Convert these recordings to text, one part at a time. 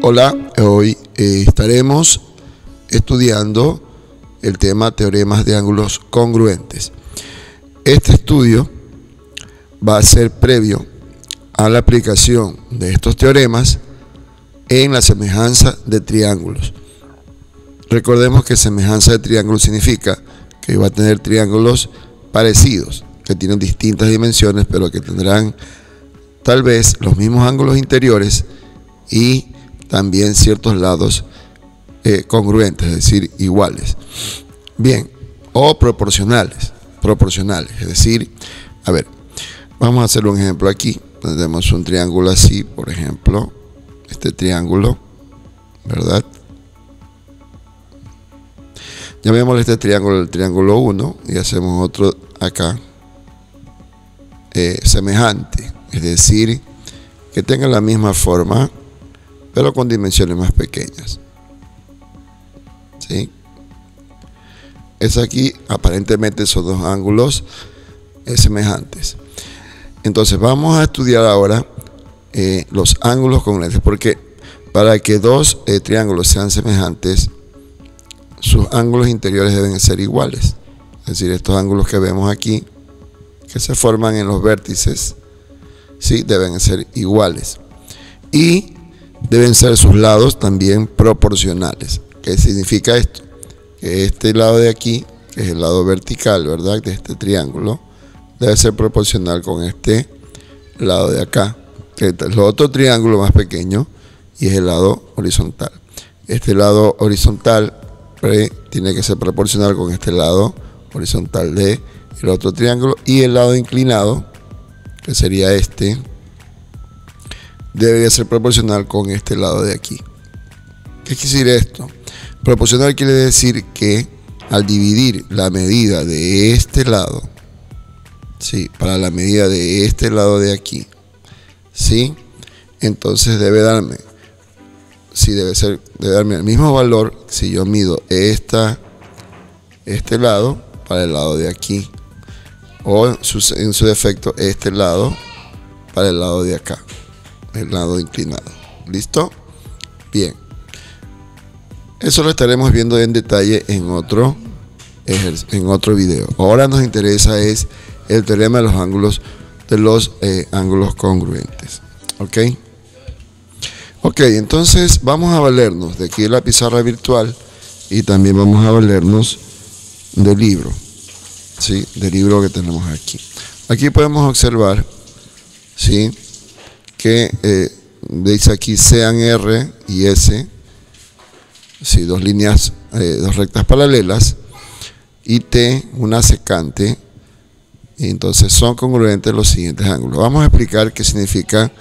Hola, hoy estaremos estudiando el tema teoremas de ángulos congruentes. Este estudio va a ser previo a la aplicación de estos teoremas en la semejanza de triángulos. Recordemos que semejanza de triángulos significa que va a tener triángulos parecidos, que tienen distintas dimensiones, pero que tendrán tal vez los mismos ángulos interiores y también ciertos lados congruentes, es decir, iguales. Bien, o proporcionales, es decir, a ver, vamos a hacer un ejemplo aquí. Tenemos un triángulo así, por ejemplo, este triángulo, ¿verdad? Llamémosle este triángulo el triángulo 1 y hacemos otro acá semejante, es decir, que tenga la misma forma, pero con dimensiones más pequeñas. ¿Sí? Es aquí, aparentemente son dos ángulos semejantes. Entonces vamos a estudiar ahora los ángulos congruentes, porque para que dos triángulos sean semejantes, sus ángulos interiores deben ser iguales. Es decir, estos ángulos que vemos aquí, que se forman en los vértices, ¿sí? Deben ser iguales. Y deben ser sus lados también proporcionales. ¿Qué significa esto? Que este lado de aquí, que es el lado vertical, ¿verdad?, de este triángulo, debe ser proporcional con este lado de acá, que es el otro triángulo más pequeño, y es el lado horizontal. Este lado horizontal tiene que ser proporcional con este lado horizontal de el otro triángulo, y el lado inclinado, que sería este, debería ser proporcional con este lado de aquí. ¿Qué quiere decir esto? Proporcional quiere decir que al dividir la medida de este lado, ¿sí?, para la medida de este lado de aquí, ¿sí?, entonces debe darme, sí, debe darme el mismo valor si yo mido este lado para el lado de aquí, o en su defecto este lado para el lado de acá, el lado inclinado. ¿Listo? Bien. Eso lo estaremos viendo en detalle en otro video. Ahora nos interesa es el teorema de los ángulos congruentes. ¿Ok? Ok, entonces vamos a valernos de aquí la pizarra virtual y también vamos a valernos del libro. ¿Sí? Del libro que tenemos aquí. Aquí podemos observar, ¿sí?, que dice aquí sean R y S, ¿sí?, dos líneas, dos rectas paralelas, y T, una secante, y entonces son congruentes los siguientes ángulos. Vamos a explicar qué significa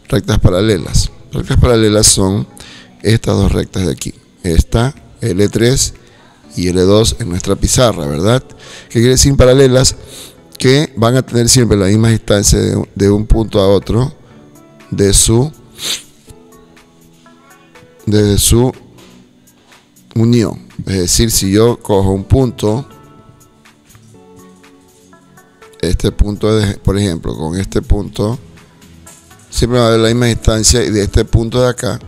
rectas paralelas. Rectas paralelas son estas dos rectas de aquí, esta L3 y L2 en nuestra pizarra, ¿verdad? ¿Qué quiere decir paralelas? Que van a tener siempre la misma distancia de un punto a otro de su unión. Es decir, si yo cojo un punto, este punto, por ejemplo, con este punto, siempre va a haber la misma distancia y de este punto de acá,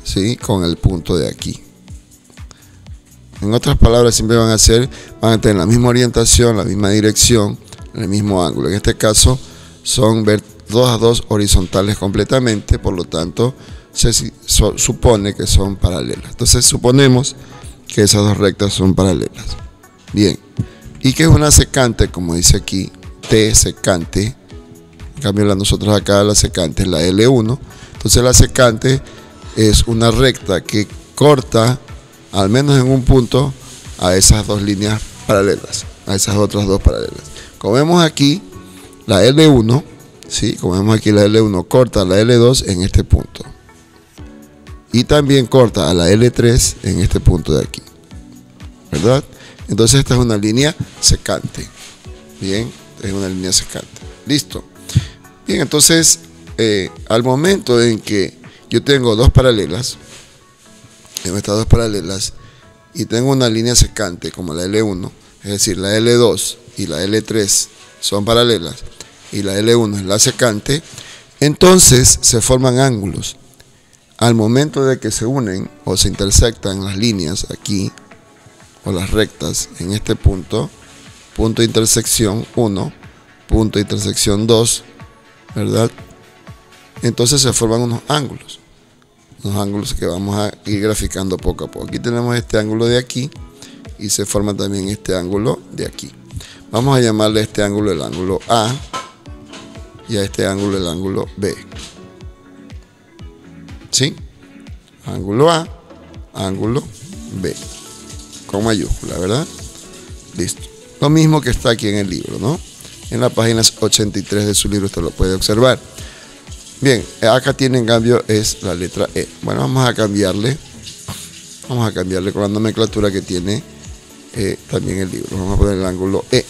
¿sí?, con el punto de aquí. En otras palabras, siempre van a tener la misma orientación, la misma dirección, el mismo ángulo. En este caso son 2 a 2 horizontales completamente, por lo tanto se supone que son paralelas. Entonces suponemos que esas dos rectas son paralelas. Bien, y que es una secante, como dice aquí, T secante. En cambio nosotros acá la secante es la L1. Entonces la secante es una recta que corta al menos en un punto a esas dos líneas paralelas, a esas otras dos paralelas. Como vemos aquí, la L1, ¿sí?, como vemos aquí, la L1 corta a la L2 en este punto. Y también corta a la L3 en este punto de aquí, ¿verdad? Entonces esta es una línea secante. Bien, es una línea secante. Listo. Bien, entonces al momento en que yo tengo dos paralelas, estas dos paralelas, y tengo una línea secante como la L1, es decir, la L2 y la L3 son paralelas, y la L1 es la secante, entonces se forman ángulos. al momento de que se unen o se intersectan las líneas aquí, o las rectas en este punto, punto de intersección 1, punto de intersección 2, ¿verdad? Entonces se forman unos ángulos que vamos a ir graficando poco a poco. Aquí tenemos este ángulo de aquí y se forma también este ángulo de aquí. Vamos a llamarle a este ángulo el ángulo A y a este ángulo el ángulo B. ¿Sí? Ángulo A, ángulo B, con mayúscula, ¿verdad? Listo. Lo mismo que está aquí en el libro, ¿no? En la página 83 de su libro usted lo puede observar. Bien, acá tiene en cambio es la letra E. Bueno, vamos a cambiarle con la nomenclatura que tiene también el libro. Vamos a poner el ángulo E.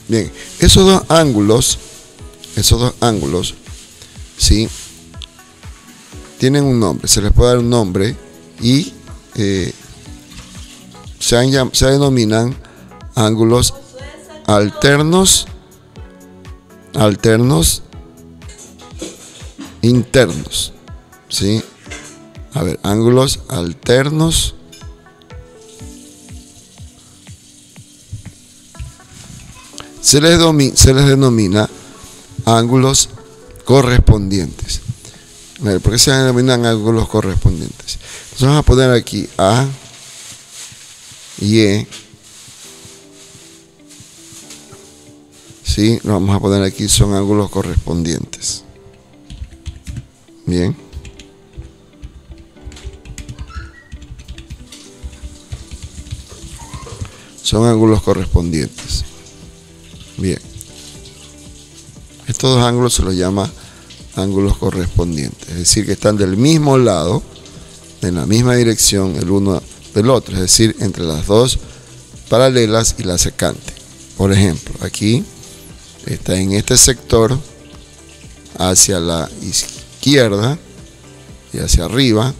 Bien, esos dos ángulos, ¿sí? Tienen un nombre, se les puede dar un nombre y se denominan ángulos alternos internos, ¿sí? A ver, ángulos alternos se les denomina ángulos correspondientes. A ver, ¿por qué se denominan ángulos correspondientes? Entonces vamos a poner aquí A y E. Sí, lo vamos a poner aquí, son ángulos correspondientes. Bien. Son ángulos correspondientes. Bien. Estos dos ángulos se los llama ángulos correspondientes. Es decir, que están del mismo lado, en la misma dirección el uno del otro. Es decir, entre las dos paralelas y la secante. Por ejemplo, aquí está en este sector hacia la izquierda y hacia arriba,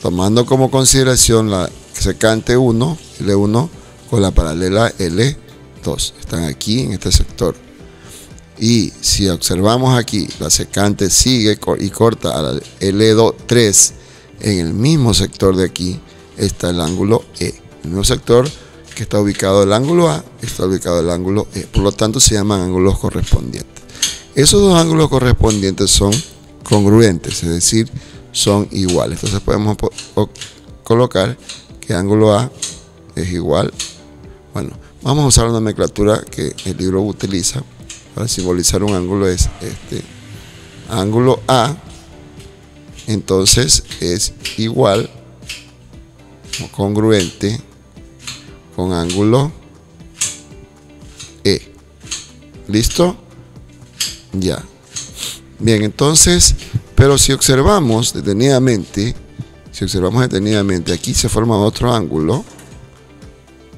tomando como consideración la secante 1, L1, con la paralela L2. Están aquí en este sector. Y si observamos aquí, la secante sigue y corta a la L3 en el mismo sector de aquí, está el ángulo E. El mismo sector que está ubicado el ángulo A, está ubicado el ángulo E. Por lo tanto, se llaman ángulos correspondientes. Esos dos ángulos correspondientes son congruentes, es decir, son iguales. Entonces podemos colocar que ángulo A es igual. Bueno, vamos a usar una nomenclatura que el libro utiliza para simbolizar un ángulo. Es este ángulo A, entonces es igual o congruente con ángulo E. ¿Listo? Ya. Bien, entonces, pero si observamos detenidamente, aquí se forma otro ángulo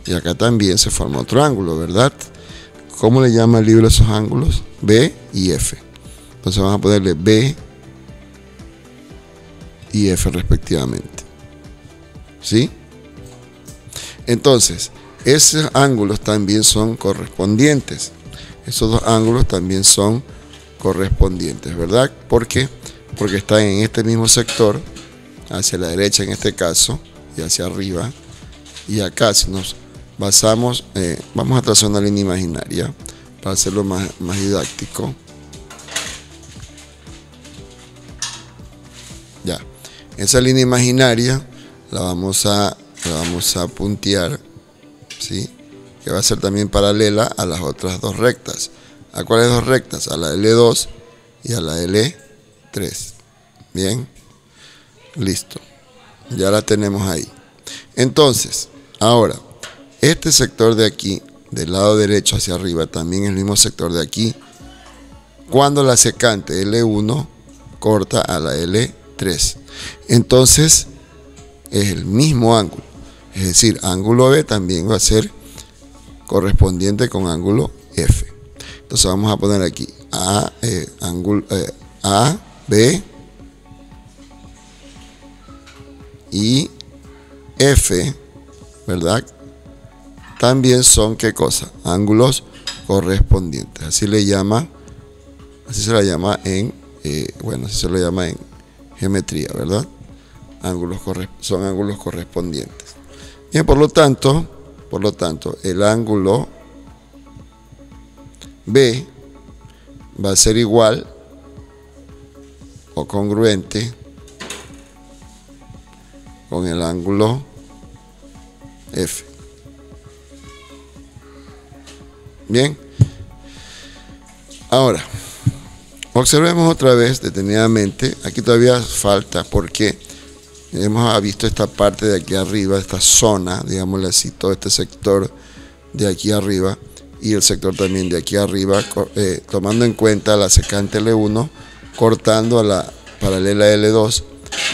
y acá también se forma otro ángulo, ¿verdad? ¿Cómo le llama el libro a esos ángulos? B y F. Entonces vamos a ponerle B y F respectivamente. ¿Sí? Entonces, esos ángulos también son correspondientes. Esos dos ángulos también son correspondientes, ¿verdad? ¿Por qué? Porque están en este mismo sector, hacia la derecha en este caso, y hacia arriba. Y acá, si nos basamos, vamos a trazar una línea imaginaria para hacerlo más didáctico. Ya, esa línea imaginaria la vamos a puntear, ¿sí? Que va a ser también paralela a las otras dos rectas. ¿A cuáles dos rectas? A la L2 y a la L3. Bien, listo, ya la tenemos ahí. Entonces, ahora, este sector de aquí, del lado derecho hacia arriba, también es el mismo sector de aquí, cuando la secante L1 corta a la L3. Entonces, es el mismo ángulo. Es decir, ángulo B también va a ser correspondiente con ángulo F. Entonces vamos a poner aquí A, B y F, ¿verdad? También son, ¿qué cosa? Ángulos correspondientes. Así le llama, así se la llama en, así se lo llama en geometría, ¿verdad? Son ángulos correspondientes. Bien, por lo tanto, el ángulo B va a ser igual o congruente con el ángulo F. Bien. Ahora, observemos otra vez detenidamente. Aquí todavía falta porque hemos visto esta parte de aquí arriba, esta zona, digámosle así, todo este sector de aquí arriba y el sector también de aquí arriba, tomando en cuenta la secante L1, cortando a la paralela L2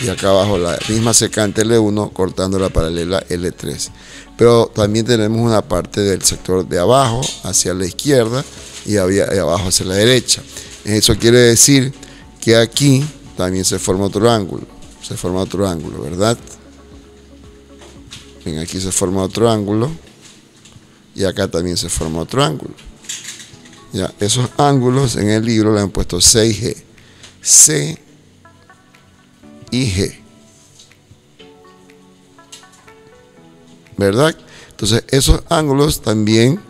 y acá abajo la misma secante L1 cortando la paralela L3. Pero también tenemos una parte del sector de abajo hacia la izquierda y abajo hacia la derecha. Eso quiere decir que aquí también se forma otro ángulo. Se forma otro ángulo, ¿verdad? Bien, aquí se forma otro ángulo y acá también se forma otro ángulo. Ya, esos ángulos en el libro le han puesto C y G. C y G. ¿Verdad? Entonces, esos ángulos también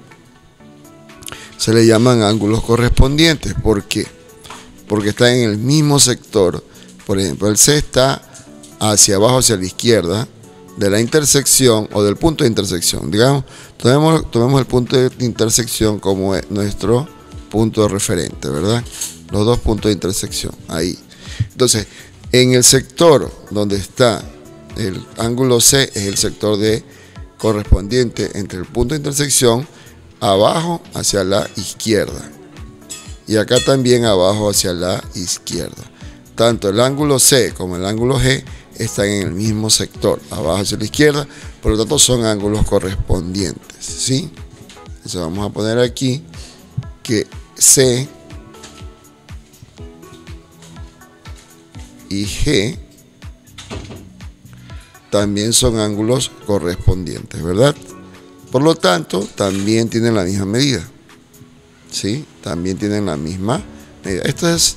se le llaman ángulos correspondientes. ¿Por qué? Porque están en el mismo sector. Por ejemplo, el C está hacia abajo, hacia la izquierda de la intersección o del punto de intersección. Digamos, tomemos el punto de intersección como nuestro punto de referente, ¿verdad? Los dos puntos de intersección, ahí. Entonces, en el sector donde está el ángulo C es el sector correspondiente entre el punto de intersección abajo hacia la izquierda y acá también abajo hacia la izquierda. Tanto el ángulo C como el ángulo G están en el mismo sector, abajo hacia la izquierda, por lo tanto son ángulos correspondientes, ¿sí? Entonces vamos a poner aquí que C y G también son ángulos correspondientes, ¿verdad? Por lo tanto, también tienen la misma medida, ¿sí? También tienen la misma medida. Esto es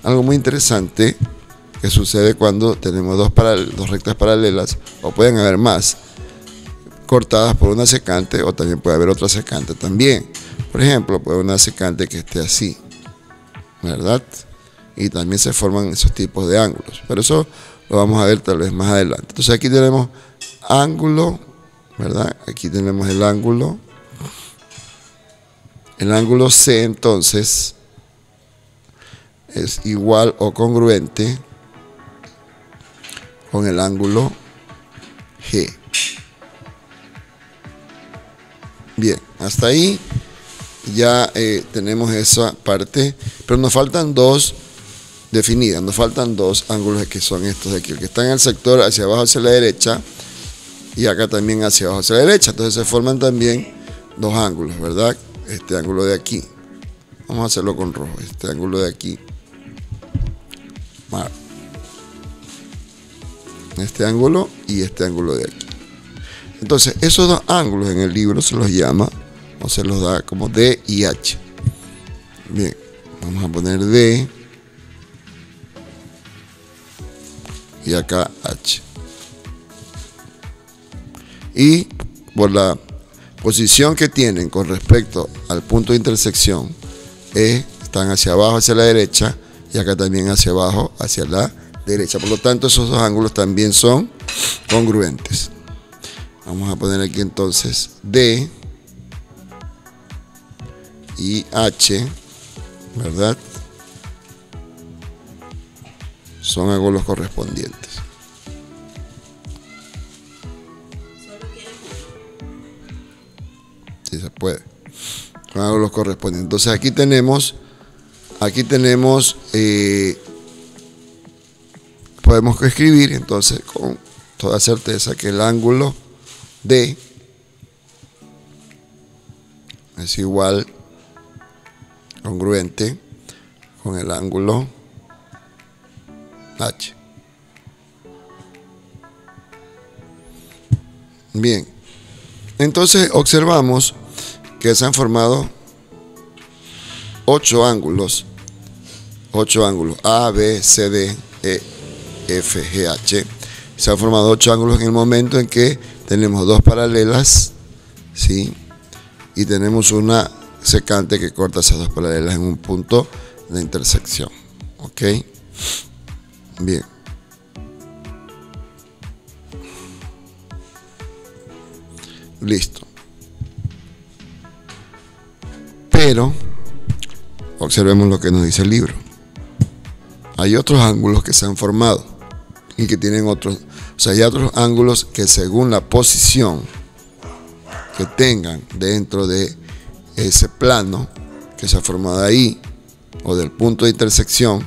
algo muy interesante que sucede cuando tenemos dos rectas paralelas, o pueden haber más, cortadas por una secante, o también puede haber otra secante también. Por ejemplo, puede haber una secante que esté así, ¿verdad? Y también se forman esos tipos de ángulos. Pero eso lo vamos a ver tal vez más adelante. Entonces aquí tenemos ángulo, ¿verdad? Aquí tenemos el ángulo. El ángulo C entonces es igual o congruente con el ángulo G. Bien, hasta ahí ya tenemos esa parte, pero nos faltan dos definidas, nos faltan dos ángulos que son estos de aquí, el que está en el sector hacia abajo hacia la derecha y acá también hacia abajo hacia la derecha. Entonces se forman también dos ángulos, ¿verdad? Este ángulo de aquí, vamos a hacerlo con rojo, este ángulo de aquí, este ángulo y este ángulo de aquí. Entonces esos dos ángulos en el libro se los llama o se los da como D y H. Bien, vamos a poner D y acá H. Y por la posición que tienen con respecto al punto de intersección, están hacia abajo hacia la derecha y acá también hacia abajo hacia la derecha. Por lo tanto, esos dos ángulos también son congruentes. Vamos a poner aquí entonces D y H, ¿verdad? Son ángulos correspondientes. Sí se puede. Son ángulos correspondientes. Entonces aquí tenemos, podemos escribir entonces con toda certeza que el ángulo D es igual, congruente con el ángulo H. Bien, entonces observamos que se han formado 8 ángulos A, B, C, D, E, F, G, H. Se han formado 8 ángulos en el momento en que tenemos 2 paralelas, ¿sí? Y tenemos una secante que corta esas 2 paralelas en un punto de intersección. ¿Ok? Bien. Listo. Pero observemos lo que nos dice el libro. Hay otros ángulos que se han formado y que tienen otros, o sea, hay otros ángulos que según la posición que tengan dentro de ese plano que se ha formado ahí o del punto de intersección,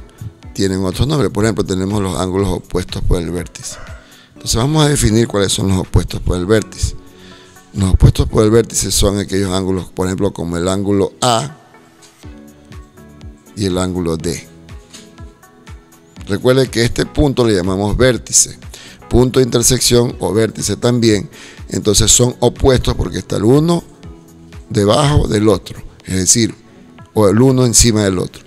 tienen otros nombres. Por ejemplo, tenemos los ángulos opuestos por el vértice. Entonces vamos a definir cuáles son los opuestos por el vértice. Los opuestos por el vértice son aquellos ángulos, por ejemplo, como el ángulo A y el ángulo D. Recuerde que este punto le llamamos vértice, punto de intersección o vértice también. Entonces son opuestos porque está el uno debajo del otro, es decir, o el uno encima del otro.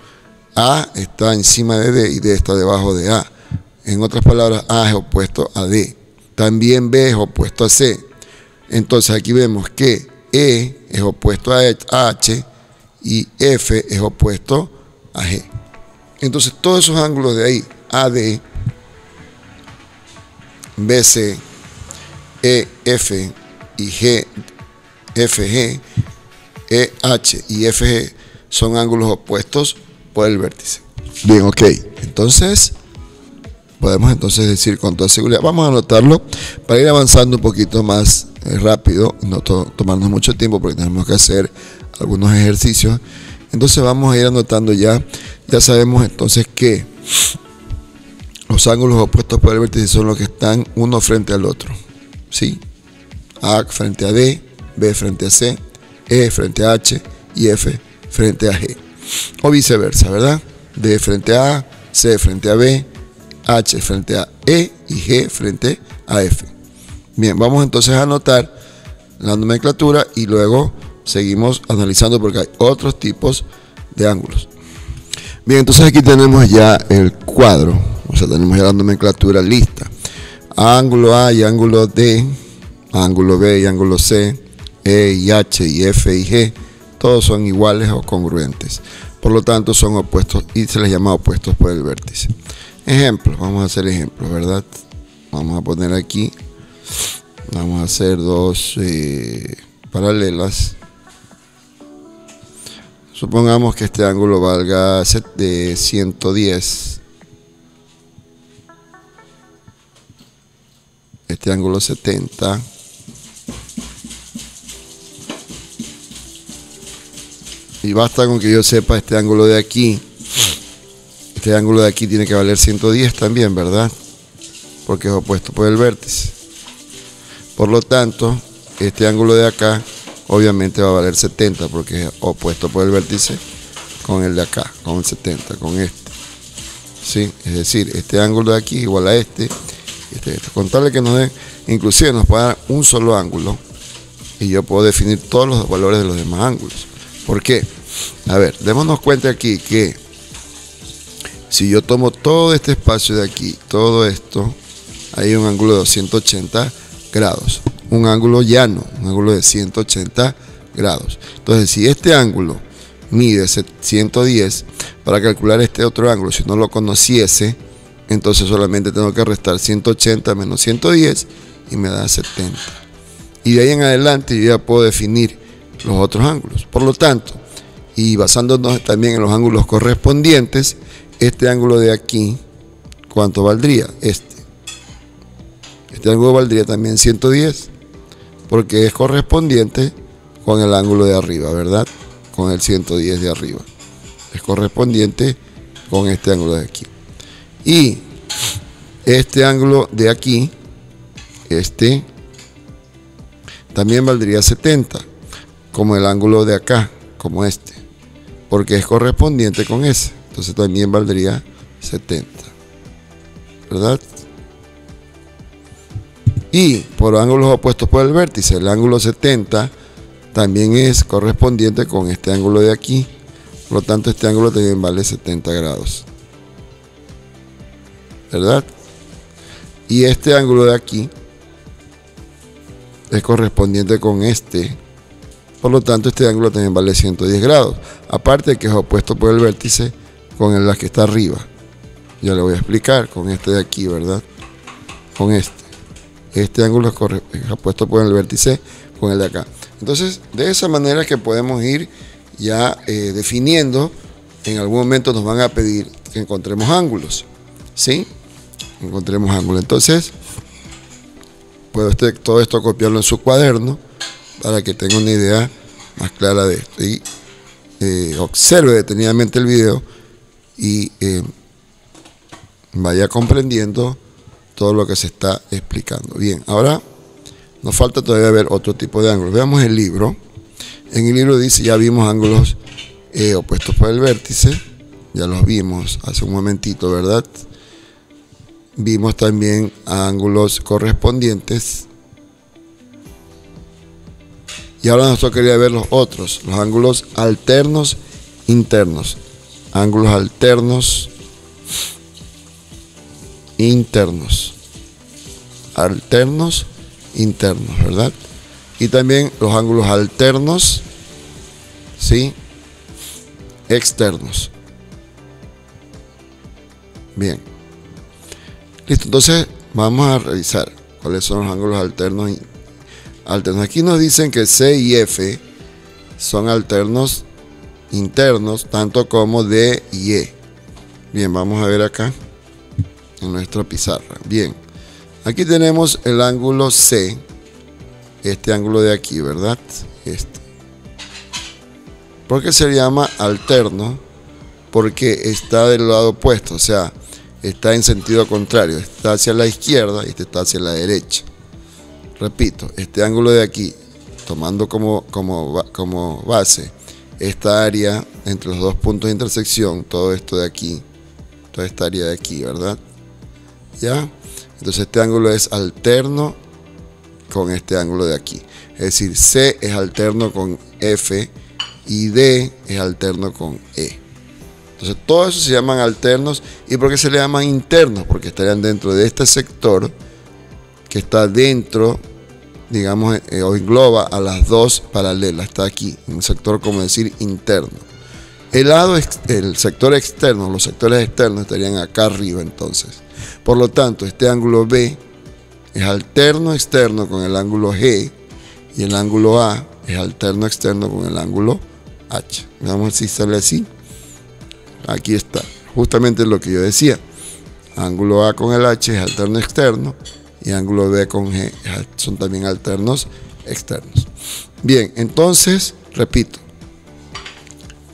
A está encima de D y D está debajo de A. En otras palabras, A es opuesto a D. También B es opuesto a C. Entonces aquí vemos que E es opuesto a H y F es opuesto a G. Entonces todos esos ángulos de ahí, AD, BC, EF y FG, EH y FG son ángulos opuestos por el vértice. Bien, ok. Entonces podemos decir con toda seguridad. Vamos a anotarlo para ir avanzando un poquito más rápido, no tomarnos mucho tiempo porque tenemos que hacer algunos ejercicios. Entonces vamos a ir anotando ya sabemos entonces que los ángulos opuestos por el vértice son los que están uno frente al otro, ¿sí? A frente a D, B frente a C, E frente a H y F frente a G, o viceversa, ¿verdad? D frente a A, C frente a B, H frente a E y G frente a F. Bien, vamos entonces a anotar la nomenclatura y luego seguimos analizando porque hay otros tipos de ángulos. Bien, entonces aquí tenemos ya el cuadro, o sea, tenemos ya la nomenclatura lista. Ángulo A y ángulo D, ángulo B y ángulo C, E y H y F y G, todos son iguales o congruentes. Por lo tanto, son opuestos y se les llama opuestos por el vértice. Ejemplos, vamos a hacer ejemplos, ¿verdad? Vamos a poner aquí, vamos a hacer dos paralelas. Supongamos que este ángulo valga de 110. Este ángulo 70. Y basta con que yo sepa este ángulo de aquí. Este ángulo de aquí tiene que valer 110 también, ¿verdad? Porque es opuesto por el vértice. Por lo tanto, este ángulo de acá obviamente va a valer 70 porque es opuesto por el vértice con el de acá, con el 70, con este. ¿Sí? Es decir, este ángulo de aquí igual a este. Con tal de que nos den, inclusive nos puede dar un solo ángulo y yo puedo definir todos los valores de los demás ángulos. ¿Por qué? A ver, démonos cuenta aquí que si yo tomo todo este espacio de aquí, todo esto, hay un ángulo de 280 grados. Un ángulo llano, un ángulo de 180 grados. Entonces, si este ángulo mide 110, para calcular este otro ángulo, si no lo conociese, entonces solamente tengo que restar 180 menos 110 y me da 70. Y de ahí en adelante yo ya puedo definir los otros ángulos. Por lo tanto, y basándonos también en los ángulos correspondientes, este ángulo de aquí, ¿cuánto valdría? Este ángulo valdría también 110, porque es correspondiente con el ángulo de arriba, ¿verdad? Con el 110 de arriba. Es correspondiente con este ángulo de aquí. Y este ángulo de aquí, también valdría 70, como el ángulo de acá, como este, porque es correspondiente con ese. Entonces también valdría 70, ¿verdad? Y por ángulos opuestos por el vértice, el ángulo 70 también es correspondiente con este ángulo de aquí, Por lo tanto, este ángulo también vale 70 grados. ¿Verdad? Y este ángulo de aquí es correspondiente con este. Por lo tanto, este ángulo también vale 110 grados. Aparte de que es opuesto por el vértice con el que está arriba. Ya le voy a explicar con este de aquí, ¿verdad? Con este. Este ángulo es opuesto por el vértice con el de acá. Entonces, de esa manera es que podemos ir ya definiendo. En algún momento nos van a pedir que encontremos ángulos. ¿Sí? Encontremos ángulos. Entonces, puede usted todo esto copiarlo en su cuaderno para que tenga una idea más clara de esto. Y observe detenidamente el video y vaya comprendiendo todo lo que se está explicando. Bien, ahora nos falta todavía ver otro tipo de ángulos. Veamos el libro. En el libro dice, ya vimos ángulos opuestos por el vértice. Ya los vimos hace un momentito, ¿verdad? Vimos también ángulos correspondientes. Y ahora nosotros queríamos ver los otros, los ángulos alternos internos. Ángulos alternos internos. Alternos internos, ¿verdad? Y también los ángulos alternos, ¿sí? Externos. Bien. Listo, entonces vamos a revisar cuáles son los ángulos alternos. Aquí nos dicen que C y F son alternos internos, tanto como D y E. Bien, vamos a ver acá en nuestra pizarra. Bien, aquí tenemos el ángulo C, este ángulo de aquí, ¿verdad? Este. ¿Por qué se llama alterno? Porque está del lado opuesto, o sea, está en sentido contrario, está hacia la izquierda y este está hacia la derecha. Repito, este ángulo de aquí, tomando como base esta área entre los dos puntos de intersección, todo esto de aquí, toda esta área de aquí, ¿verdad? ¿Ya? Entonces este ángulo es alterno con este ángulo de aquí. Es decir, C es alterno con F y D es alterno con E. Entonces todo eso se llaman alternos. ¿Y por qué se le llaman internos? Porque estarían dentro de este sector que está dentro, digamos, o engloba a las dos paralelas. Está aquí, en un sector, como decir, interno. El sector externo, los sectores externos estarían acá arriba entonces. Por lo tanto, este ángulo B es alterno externo con el ángulo G y el ángulo A es alterno externo con el ángulo H. Veamos si sale así. Aquí está, justamente lo que yo decía. Ángulo A con el H es alterno externo y ángulo B con G son también alternos externos. Bien, entonces, repito,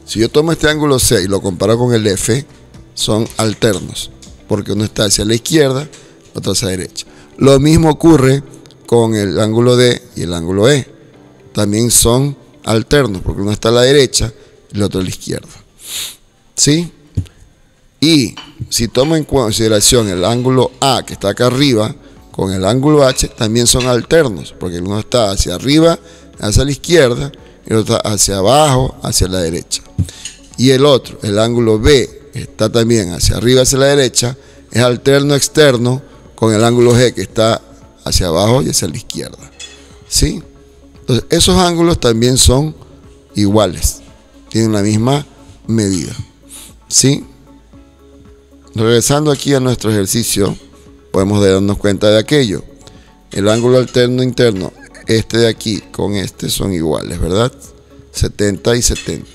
si yo tomo este ángulo C y lo comparo con el F, son alternos, porque uno está hacia la izquierda, otro hacia la derecha. Lo mismo ocurre con el ángulo D y el ángulo E. También son alternos, porque uno está a la derecha y el otro a la izquierda. ¿Sí? Y si tomo en consideración el ángulo A, que está acá arriba, con el ángulo H, también son alternos, porque uno está hacia arriba, hacia la izquierda, y el otro está hacia abajo, hacia la derecha. Y el otro, el ángulo B, está también hacia arriba, hacia la derecha, es alterno externo con el ángulo G, que está hacia abajo y hacia la izquierda. ¿Sí? Entonces, esos ángulos también son iguales, tienen la misma medida. ¿Sí? Regresando aquí a nuestro ejercicio, podemos darnos cuenta de aquello. El ángulo alterno interno, este de aquí con este son iguales, ¿verdad? 70 y 70.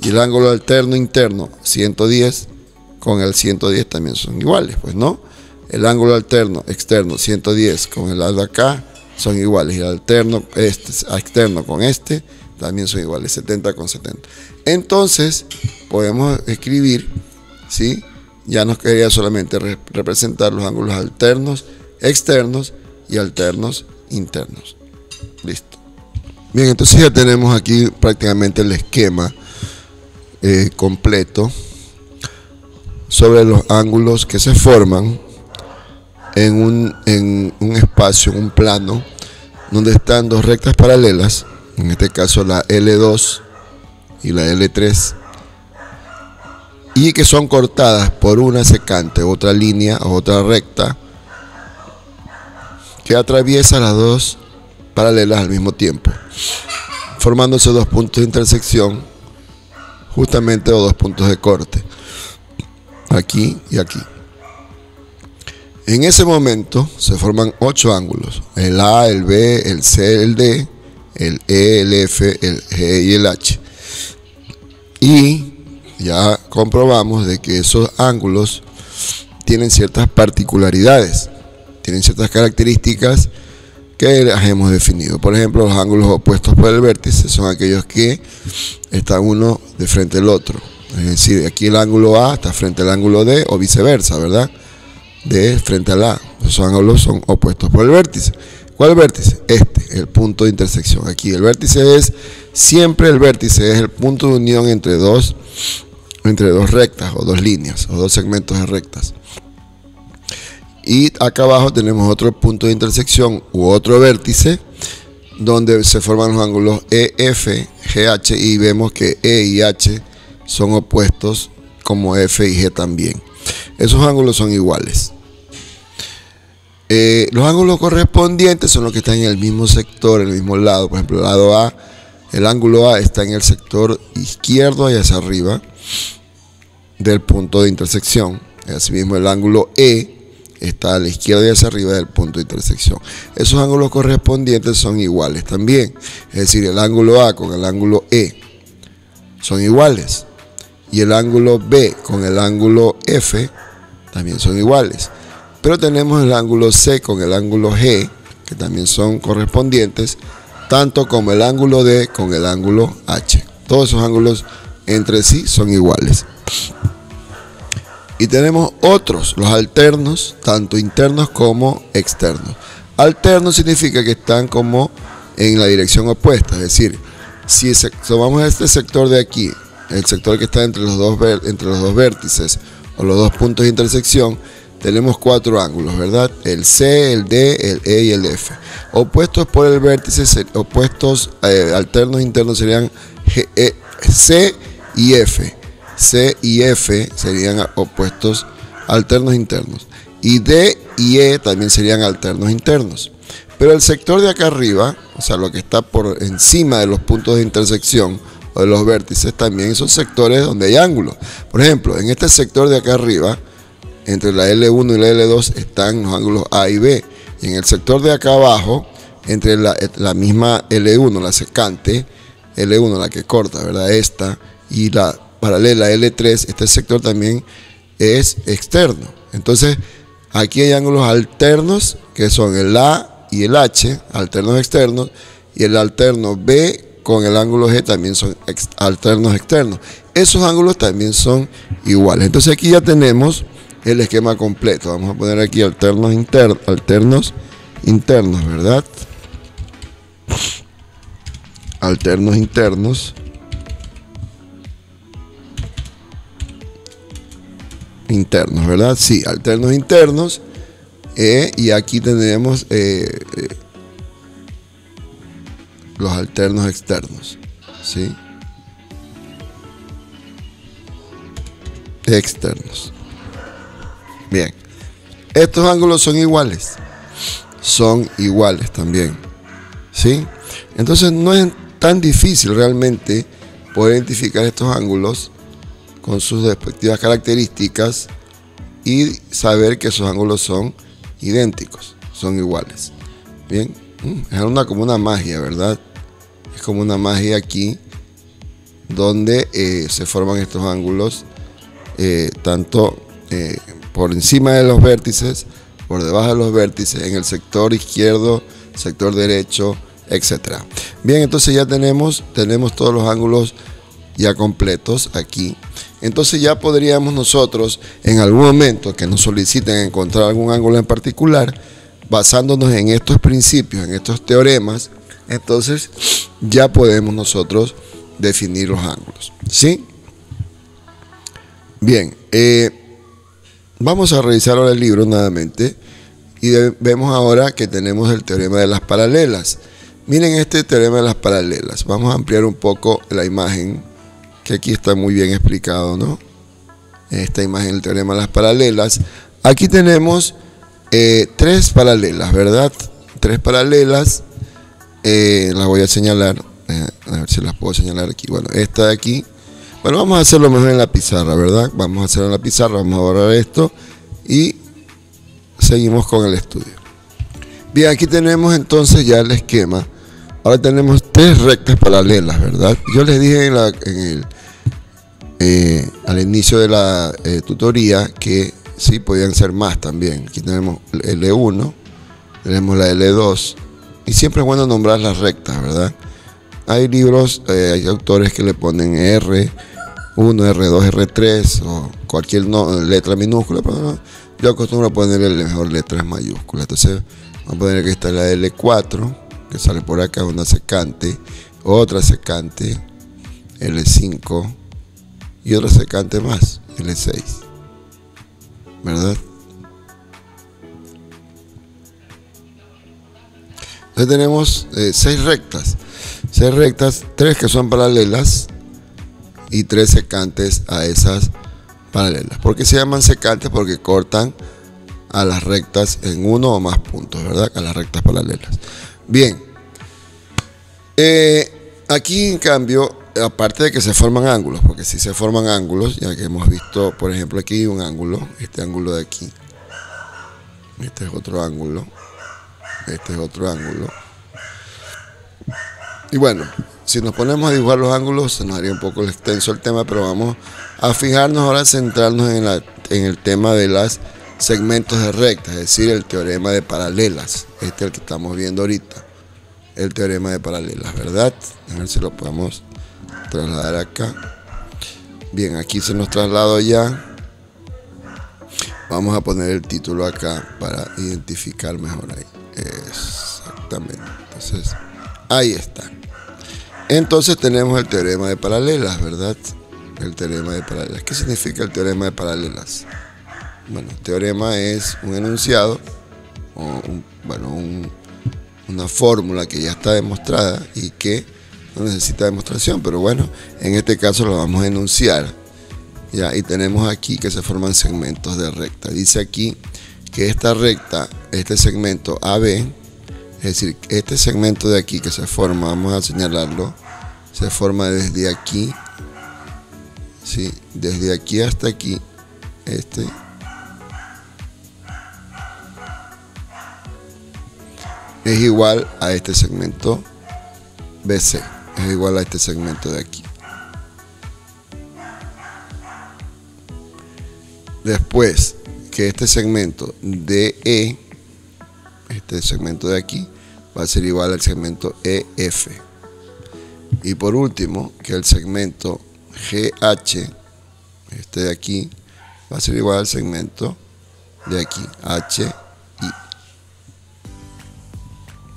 Y el ángulo alterno interno, 110, con el 110 también son iguales, pues, ¿no? El ángulo alterno externo, 110, con el lado de acá, son iguales. Y el alterno externo con este también son iguales, 70 con 70. Entonces, podemos escribir, ¿sí? Ya nos quedaría solamente representar los ángulos alternos externos y alternos internos. Listo. Bien, entonces ya tenemos aquí prácticamente el esquema completo sobre los ángulos que se forman en un espacio, en un plano, donde están dos rectas paralelas, en este caso la L2 y la L3, y que son cortadas por una secante, otra línea o otra recta que atraviesa las dos paralelas al mismo tiempo, formándose dos puntos de intersección, justamente, o dos puntos de corte, aquí y aquí. En ese momento se forman 8 ángulos: el A, el B, el C, el D, el E, el F, el G y el H. Y ya comprobamos de que esos ángulos tienen ciertas particularidades, tienen ciertas características que las hemos definido. Por ejemplo, los ángulos opuestos por el vértice son aquellos que están uno de frente al otro. Es decir, aquí el ángulo A está frente al ángulo D, o viceversa, ¿verdad? D frente al A. Esos ángulos son opuestos por el vértice. ¿Cuál vértice? El punto de intersección. Aquí el vértice es, siempre el vértice es el punto de unión entre dos rectas, o dos líneas, o dos segmentos de rectas. Y acá abajo tenemos otro punto de intersección u otro vértice donde se forman los ángulos EF, GH, y vemos que E y H son opuestos como F y G también. Esos ángulos son iguales. Los ángulos correspondientes son los que están en el mismo sector, en el mismo lado. Por ejemplo, el lado A, el ángulo A está en el sector izquierdo y hacia arriba del punto de intersección. Asimismo, el ángulo E está a la izquierda y hacia arriba del punto de intersección. Esos ángulos correspondientes son iguales también. Es decir, el ángulo A con el ángulo E son iguales. Y el ángulo B con el ángulo F también son iguales. Pero tenemos el ángulo C con el ángulo G, que también son correspondientes, tanto como el ángulo D con el ángulo H. Todos esos ángulos entre sí son iguales. Y tenemos otros, los alternos, tanto internos como externos. Alternos significa que están como en la dirección opuesta, es decir, si tomamos este sector de aquí, el sector que está entre los dos vértices o los dos puntos de intersección, tenemos 4 ángulos, ¿verdad? El C, el D, el E y el F. Opuestos por el vértice, alternos internos serían C y F. C y F serían opuestos alternos internos. Y D y E también serían alternos internos. Pero el sector de acá arriba, o sea, lo que está por encima de los puntos de intersección o de los vértices, también son sectores donde hay ángulos. Por ejemplo, en este sector de acá arriba, entre la L1 y la L2 están los ángulos A y B. Y en el sector de acá abajo, entre la misma L1, la secante, L1, la que corta, ¿verdad? Esta, y la paralela L3, este sector también es externo. Entonces, aquí hay ángulos alternos, que son el A y el H, alternos externos, y el alterno B con el ángulo G también son alternos externos. Esos ángulos también son iguales. Entonces, aquí ya tenemos el esquema completo. Vamos a poner aquí alternos internos, ¿verdad? Alternos internos. Internos, ¿verdad? Sí, alternos internos. Y aquí tenemos los alternos externos, ¿sí? Externos. Bien, estos ángulos son iguales también, ¿sí? Entonces no es tan difícil realmente poder identificar estos ángulos con sus respectivas características y saber que esos ángulos son idénticos, son iguales. Bien, es como una magia, ¿verdad? Es como una magia aquí donde se forman estos ángulos tanto por encima de los vértices, por debajo de los vértices, en el sector izquierdo, sector derecho, etc. Bien, entonces ya tenemos todos los ángulos ya completos aquí. Entonces ya podríamos nosotros, en algún momento que nos soliciten encontrar algún ángulo en particular, basándonos en estos principios, en estos teoremas, entonces ya podemos nosotros definir los ángulos, ¿sí? Bien, vamos a revisar ahora el libro nuevamente y vemos ahora que tenemos el teorema de las paralelas. Miren este teorema de las paralelas. Vamos a ampliar un poco la imagen, que aquí está muy bien explicado, ¿no? esta imagen del teorema de las paralelas. Aquí tenemos tres paralelas, ¿verdad? Tres paralelas. Las voy a señalar. A ver si las puedo señalar aquí. Bueno, esta de aquí. Bueno, vamos a hacerlo mejor en la pizarra, ¿verdad? Vamos a hacerlo en la pizarra. Vamos a borrar esto. Y seguimos con el estudio. Bien, aquí tenemos entonces ya el esquema. Ahora tenemos tres rectas paralelas, ¿verdad? Yo les dije al inicio de la tutoría que sí podían ser más también. Aquí tenemos L1, tenemos la L2 y siempre es bueno nombrar las rectas, ¿verdad? Hay libros, hay autores que le ponen R1, R2, R3 o cualquier letra minúscula, pero no, yo acostumbro a ponerle mejor letras mayúsculas. Entonces vamos a poner que esta es la L4, que sale por acá, una secante, otra secante, L5 y otra secante más, L6, ¿verdad? Entonces tenemos seis rectas, tres que son paralelas y tres secantes a esas paralelas. ¿Por qué se llaman secantes? Porque cortan a las rectas en uno o más puntos, ¿verdad? A las rectas paralelas. Bien, aquí en cambio, aparte de que se forman ángulos, porque si se forman ángulos, ya que hemos visto, por ejemplo, aquí un ángulo, este ángulo de aquí, este es otro ángulo, este es otro ángulo. Y bueno, si nos ponemos a dibujar los ángulos, se nos haría un poco extenso el tema, pero vamos a fijarnos ahora, centrarnos en el tema de los segmentos de rectas, es decir, el teorema de paralelas. Este es el que estamos viendo ahorita, el teorema de paralelas, ¿verdad? A ver si lo podemos trasladar acá. Bien, aquí se nos trasladó ya. Vamos a poner el título acá para identificar mejor ahí. Exactamente. Entonces, ahí está. Entonces tenemos el teorema de paralelas, ¿verdad? El teorema de paralelas. ¿Qué significa el teorema de paralelas? Bueno, teorema es un enunciado o una fórmula que ya está demostrada y que no necesita demostración, pero bueno, en este caso lo vamos a enunciar. Ya, y tenemos aquí que se forman segmentos de recta. Dice aquí que esta recta, este segmento AB, es decir, este segmento de aquí que se forma, vamos a señalarlo, se forma desde aquí, ¿sí? Desde aquí hasta aquí, es igual a este segmento BC, es igual a este segmento de aquí. Después que este segmento DE, este segmento de aquí, va a ser igual al segmento EF. Y por último, que el segmento GH, este de aquí, va a ser igual al segmento de aquí, HI.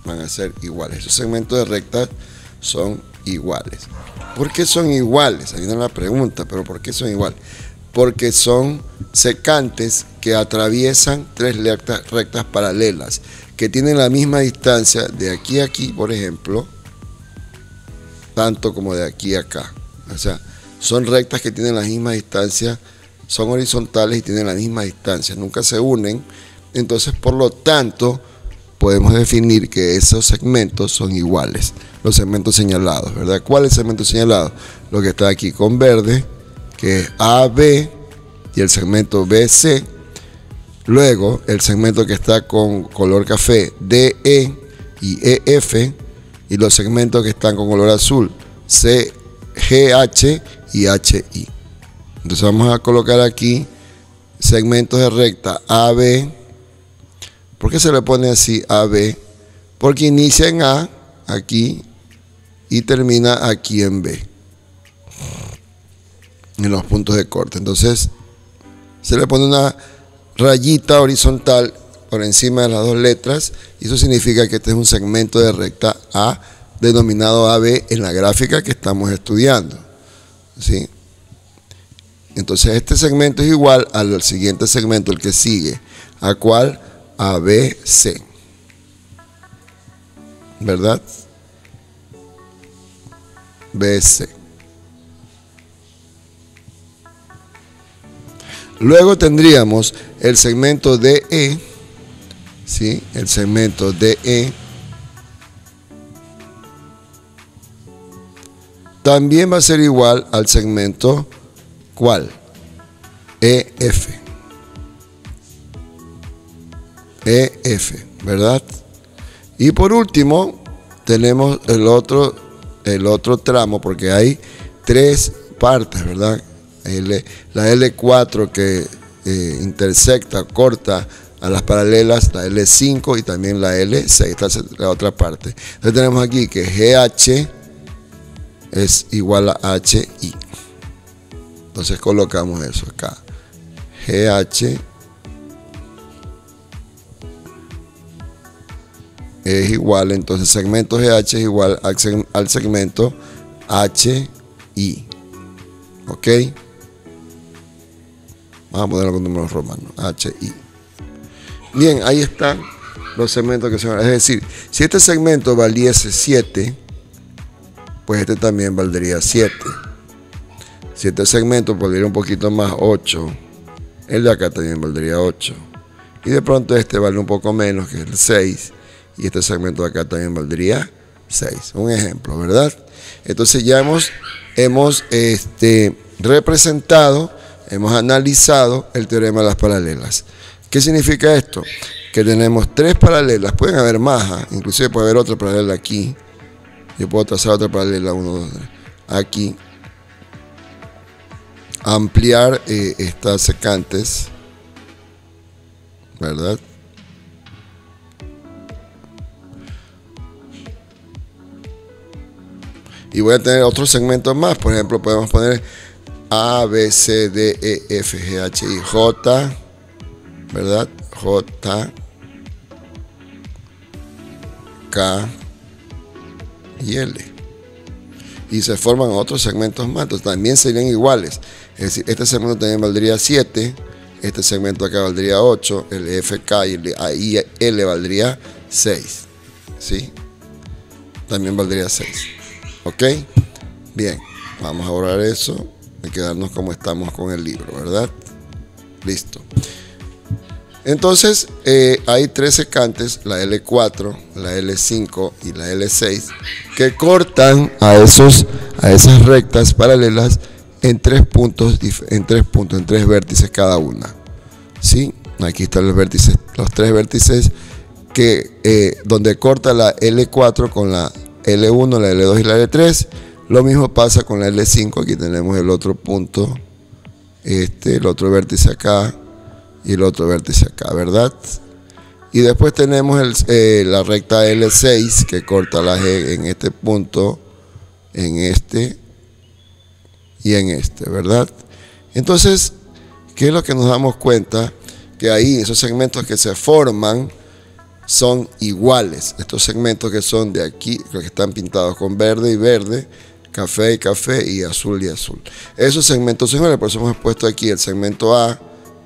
Van a ser iguales. Esos segmentos de rectas son iguales. ¿Por qué son iguales? Ahí viene la pregunta, pero ¿por qué son iguales? Porque son secantes que atraviesan tres rectas paralelas, que tienen la misma distancia de aquí a aquí, por ejemplo, tanto como de aquí a acá. O sea, son rectas que tienen la misma distancia, son horizontales y tienen la misma distancia, nunca se unen. Entonces, por lo tanto, podemos definir que esos segmentos son iguales, los segmentos señalados, ¿verdad? ¿Cuál es el segmento señalado? Lo que está aquí con verde, que es AB, y el segmento BC. Luego, el segmento que está con color café, DE y EF, y los segmentos que están con color azul, CGH y HI. Entonces vamos a colocar aquí segmentos de recta AB. ¿Por qué se le pone así AB? Porque inicia en A, aquí, y termina aquí en B, en los puntos de corte. Entonces se le pone una rayita horizontal por encima de las dos letras, y eso significa que este es un segmento de recta A denominado AB en la gráfica que estamos estudiando, ¿sí? Entonces este segmento es igual al siguiente segmento, el que sigue, ¿a cuál? ABC, ¿verdad? BC. Luego tendríamos el segmento DE, ¿sí? El segmento DE también va a ser igual al segmento, ¿cuál? EF. EF, ¿verdad? Y por último, tenemos el otro tramo, porque hay 3 partes, ¿verdad? La L4 que intersecta, corta a las paralelas, la L5 y también la L6, esta es la otra parte. Entonces tenemos aquí que GH es igual a HI. Entonces colocamos eso acá. GH es igual, entonces segmento GH es igual al segmento HI. ¿Ok? Vamos a ponerlo con números romanos. HI. Bien, ahí están los segmentos que son. Es decir, si este segmento valiese 7, pues este también valdría 7. Si este segmento valdría un poquito más, 8, el de acá también valdría 8. Y de pronto este vale un poco menos, que es el 6. Y este segmento de acá también valdría 6. Un ejemplo, ¿verdad? Entonces ya hemos representado, hemos analizado el teorema de las paralelas. ¿Qué significa esto? Que tenemos 3 paralelas, pueden haber más, inclusive puede haber otra paralela aquí. Yo puedo trazar otra paralela, 1, 2, 3, aquí. Ampliar estas secantes, ¿verdad? Y voy a tener otros segmentos más. Por ejemplo, podemos poner A, B, C, D, E, F, G, H, I, J, ¿verdad? J, K y L. Y se forman otros segmentos más. Entonces también serían iguales. Es decir, este segmento también valdría 7. Este segmento acá valdría 8. El FK y el L valdría 6. ¿Sí? También valdría 6. ¿Ok? Bien, vamos a borrar eso y quedarnos como estamos con el libro, ¿verdad? Listo. Entonces, hay 3 secantes, la L4, la L5 y la L6, que cortan a esas rectas paralelas en 3 puntos, en 3 vértices cada una. ¿Sí? Aquí están los vértices, los 3 vértices que, donde corta la L4 con la L1, la L2 y la L3. Lo mismo pasa con la L5. Aquí tenemos el otro punto, el otro vértice acá y el otro vértice acá, ¿verdad? Y después tenemos la recta L6 que corta la G en este punto, en este y en este, ¿verdad? Entonces, ¿qué es lo que nos damos cuenta? Que ahí esos segmentos que se forman son iguales. Estos segmentos que son de aquí, los que están pintados con verde y verde, café y café y azul y azul. Esos segmentos son iguales, por eso hemos puesto aquí el segmento A,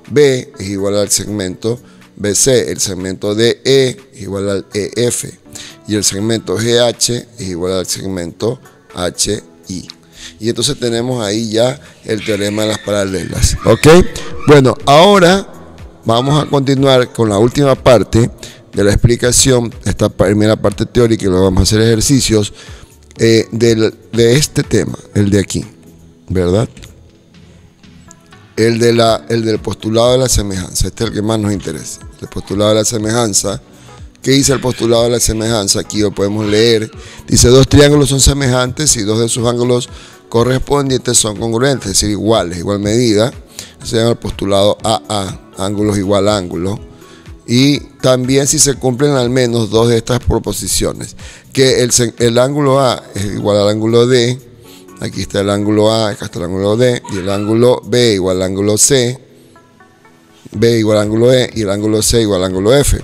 B es igual al segmento BC, el segmento DE es igual al EF y el segmento GH es igual al segmento HI. Y entonces tenemos ahí ya el teorema de las paralelas. ¿Ok? Bueno, ahora vamos a continuar con la última parte de la explicación, esta primera parte teórica, y luego vamos a hacer ejercicios de este tema, el de aquí, ¿verdad? El del postulado de la semejanza. Este es el que más nos interesa. El postulado de la semejanza. ¿Qué dice el postulado de la semejanza? Aquí lo podemos leer. Dice: 2 triángulos son semejantes y 2 de sus ángulos correspondientes son congruentes, es decir, iguales, igual medida. Se llama el postulado AA, ángulos igual ángulo. Y también si se cumplen al menos 2 de estas proposiciones, que el ángulo A es igual al ángulo D, aquí está el ángulo A, acá está el ángulo D, y el ángulo B igual al ángulo C, B igual al ángulo E, y el ángulo C igual al ángulo F.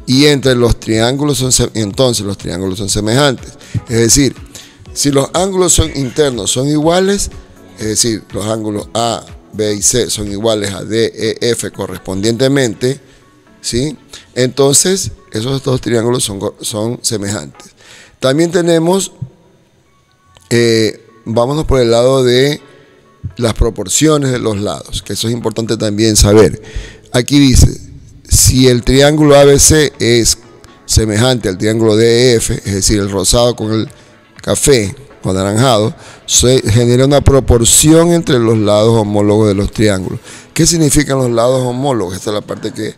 Y entre los triángulos entonces los triángulos son semejantes. Es decir, si los ángulos internos son iguales, es decir, los ángulos A, B y C son iguales a D, E, F correspondientemente, ¿sí? Entonces esos 2 triángulos son semejantes. También tenemos, vámonos por el lado de las proporciones de los lados, que eso es importante también saber. Aquí dice, si el triángulo ABC es semejante al triángulo DEF, es decir, el rosado con el café o anaranjado, se genera una proporción entre los lados homólogos de los triángulos. ¿Qué significan los lados homólogos? Esta es la parte que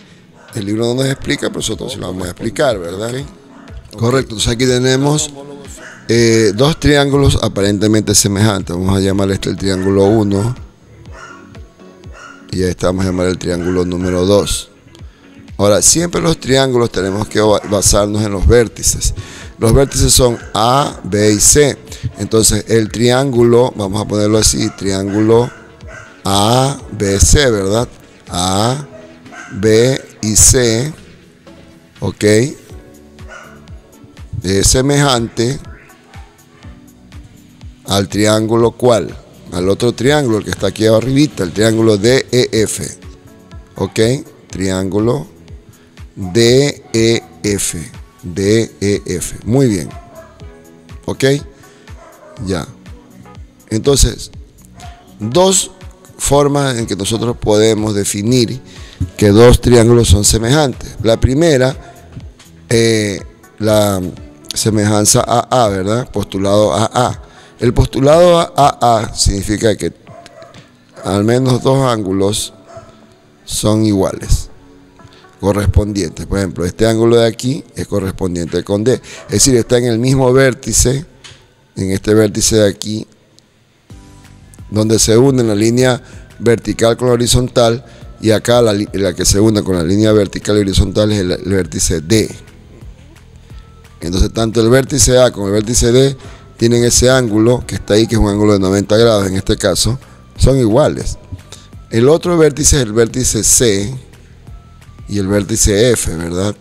el libro no nos explica, pero nosotros sí lo vamos a explicar, ¿verdad? Okay. Correcto, entonces aquí tenemos dos triángulos aparentemente semejantes. Vamos a llamar el triángulo 1 y a este vamos a llamar el triángulo número 2. Ahora, siempre los triángulos tenemos que basarnos en los vértices. Los vértices son A, B y C. Entonces, el triángulo, vamos a ponerlo así, triángulo A, B, C, ¿verdad? A, B y C, ok, es semejante al triángulo ¿cuál? Al otro triángulo, el que está aquí arribita, el triángulo DEF, ok, triángulo DEF, DEF, muy bien, ok, ya. Entonces, dos formas en que nosotros podemos definir que dos triángulos son semejantes. La primera, la semejanza AA, ¿verdad? Postulado AA. El postulado AA significa que al menos dos ángulos son iguales, correspondientes. Por ejemplo, este ángulo de aquí es correspondiente con D. Es decir, está en el mismo vértice, en este vértice de aquí, donde se une la línea vertical con la horizontal, y acá la que se une con la línea vertical y horizontal es el vértice D. Entonces, tanto el vértice A como el vértice D tienen ese ángulo que está ahí, que es un ángulo de 90 grados en este caso, son iguales. El otro vértice es el vértice C y el vértice F, ¿verdad?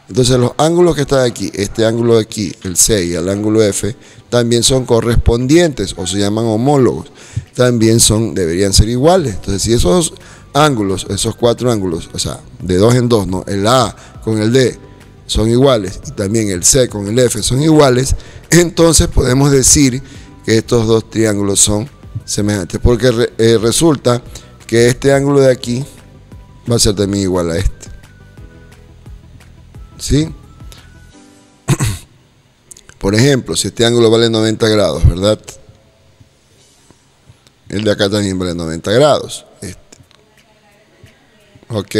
Entonces, los ángulos que están aquí, este ángulo de aquí, el C y el ángulo F, también son correspondientes o se llaman homólogos. También deberían ser iguales. Entonces, si esos ángulos, esos cuatro ángulos, o sea, de dos en dos, ¿no? El A con el D son iguales y también el C con el F son iguales, entonces podemos decir que estos dos triángulos son semejantes, porque resulta que este ángulo de aquí va a ser también igual a este. ¿Sí? Por ejemplo, si este ángulo vale 90 grados, ¿verdad? El de acá también vale 90 grados. Ok.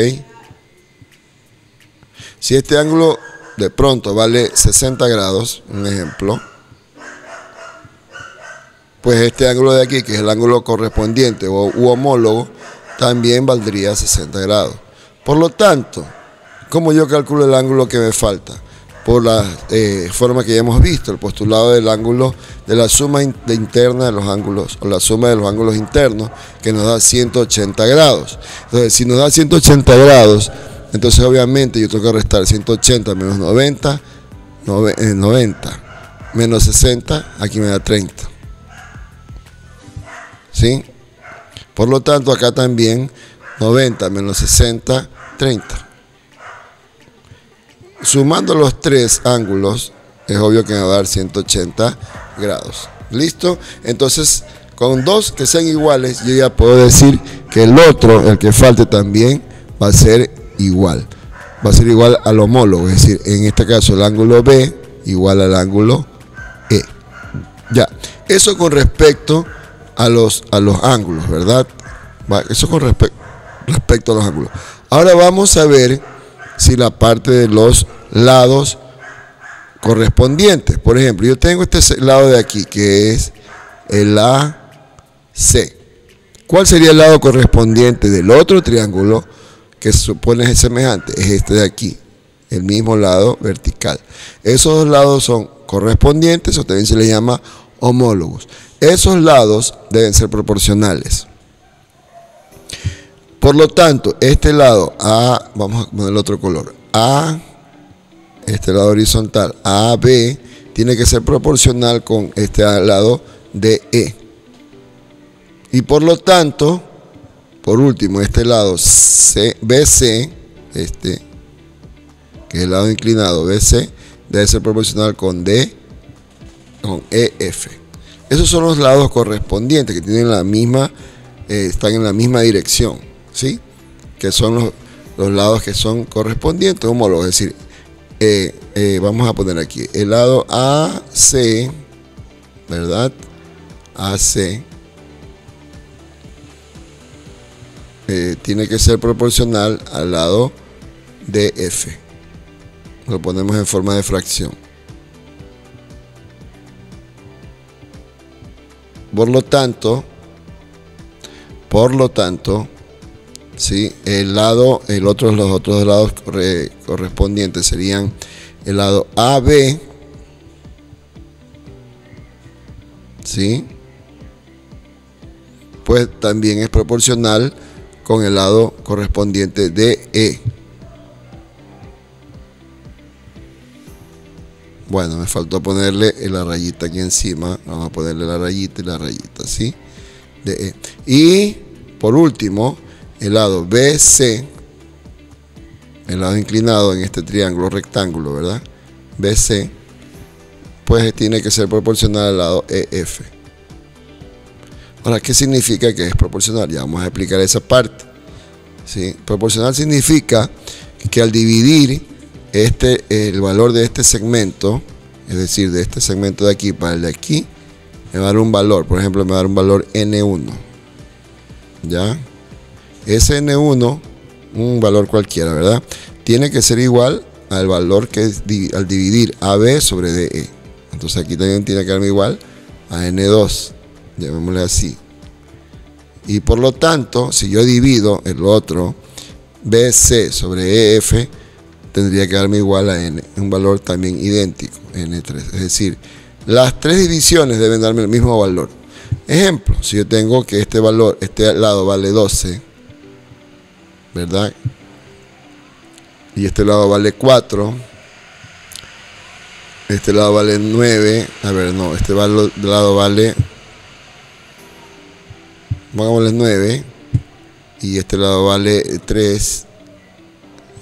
Si este ángulo de pronto vale 60 grados, un ejemplo, pues este ángulo de aquí, que es el ángulo correspondiente u homólogo, también valdría 60 grados. Por lo tanto, ¿cómo yo calculo el ángulo que me falta? Por la forma que ya hemos visto, el postulado del ángulo de la suma interna de los ángulos, o la suma de los ángulos internos, que nos da 180 grados. Entonces, si nos da 180 grados, entonces obviamente yo tengo que restar 180 menos 90, 90 menos 60, aquí me da 30. ¿Sí? Por lo tanto, acá también 90 menos 60, 30. Sumando los tres ángulos, es obvio que me va a dar 180 grados. ¿Listo? Entonces, con dos que sean iguales, yo ya puedo decir que el otro, el que falte también, va a ser igual. Va a ser igual al homólogo, es decir, en este caso el ángulo B igual al ángulo E. Ya, eso con respecto a los ángulos, ¿verdad? Eso con respecto a los ángulos. Ahora vamos a ver si la parte de los lados correspondientes. Por ejemplo, yo tengo este lado de aquí, que es el AC. ¿Cuál sería el lado correspondiente del otro triángulo que se supone es semejante? Es este de aquí, el mismo lado vertical. Esos dos lados son correspondientes o también se les llama homólogos. Esos lados deben ser proporcionales. Por lo tanto, este lado A, vamos a poner otro color, A, este lado horizontal, AB, tiene que ser proporcional con este lado DE. Y por lo tanto, por último, este lado BC, que es el lado inclinado BC, debe ser proporcional con EF. Esos son los lados correspondientes que tienen la misma, están en la misma dirección, ¿sí? Que son los lados que son correspondientes, homólogos. Es decir, vamos a poner aquí el lado AC, ¿verdad? AC tiene que ser proporcional al lado DF. Lo ponemos en forma de fracción. Por lo tanto, ¿sí? Los otros lados correspondientes serían el lado AB, ¿sí? Pues también es proporcional con el lado correspondiente DE. Bueno, me faltó ponerle la rayita aquí encima. Vamos a ponerle la rayita y la rayita, ¿sí? DE. Y por último, el lado BC, el lado inclinado en este triángulo rectángulo, ¿verdad? BC, pues tiene que ser proporcional al lado EF. Ahora, ¿qué significa que es proporcional? Ya vamos a explicar esa parte, ¿sí? Proporcional significa que al dividir el valor de este segmento, es decir, de este segmento de aquí para el de aquí, me va a dar un valor. Por ejemplo, me va a dar un valor N1. ¿Ya? Ese N1, un valor cualquiera, ¿verdad? Tiene que ser igual al valor que es al dividir AB sobre DE. Entonces aquí también tiene que darme igual a N2. Llamémosle así. Y por lo tanto, si yo divido el otro BC sobre EF, tendría que darme igual a N, un valor también idéntico, N3. Es decir, las tres divisiones deben darme el mismo valor. Ejemplo, si yo tengo que este lado vale 12, ¿verdad? Y este lado vale 4, este lado vale 9, este lado vale, pongámosle 9, y este lado vale 3,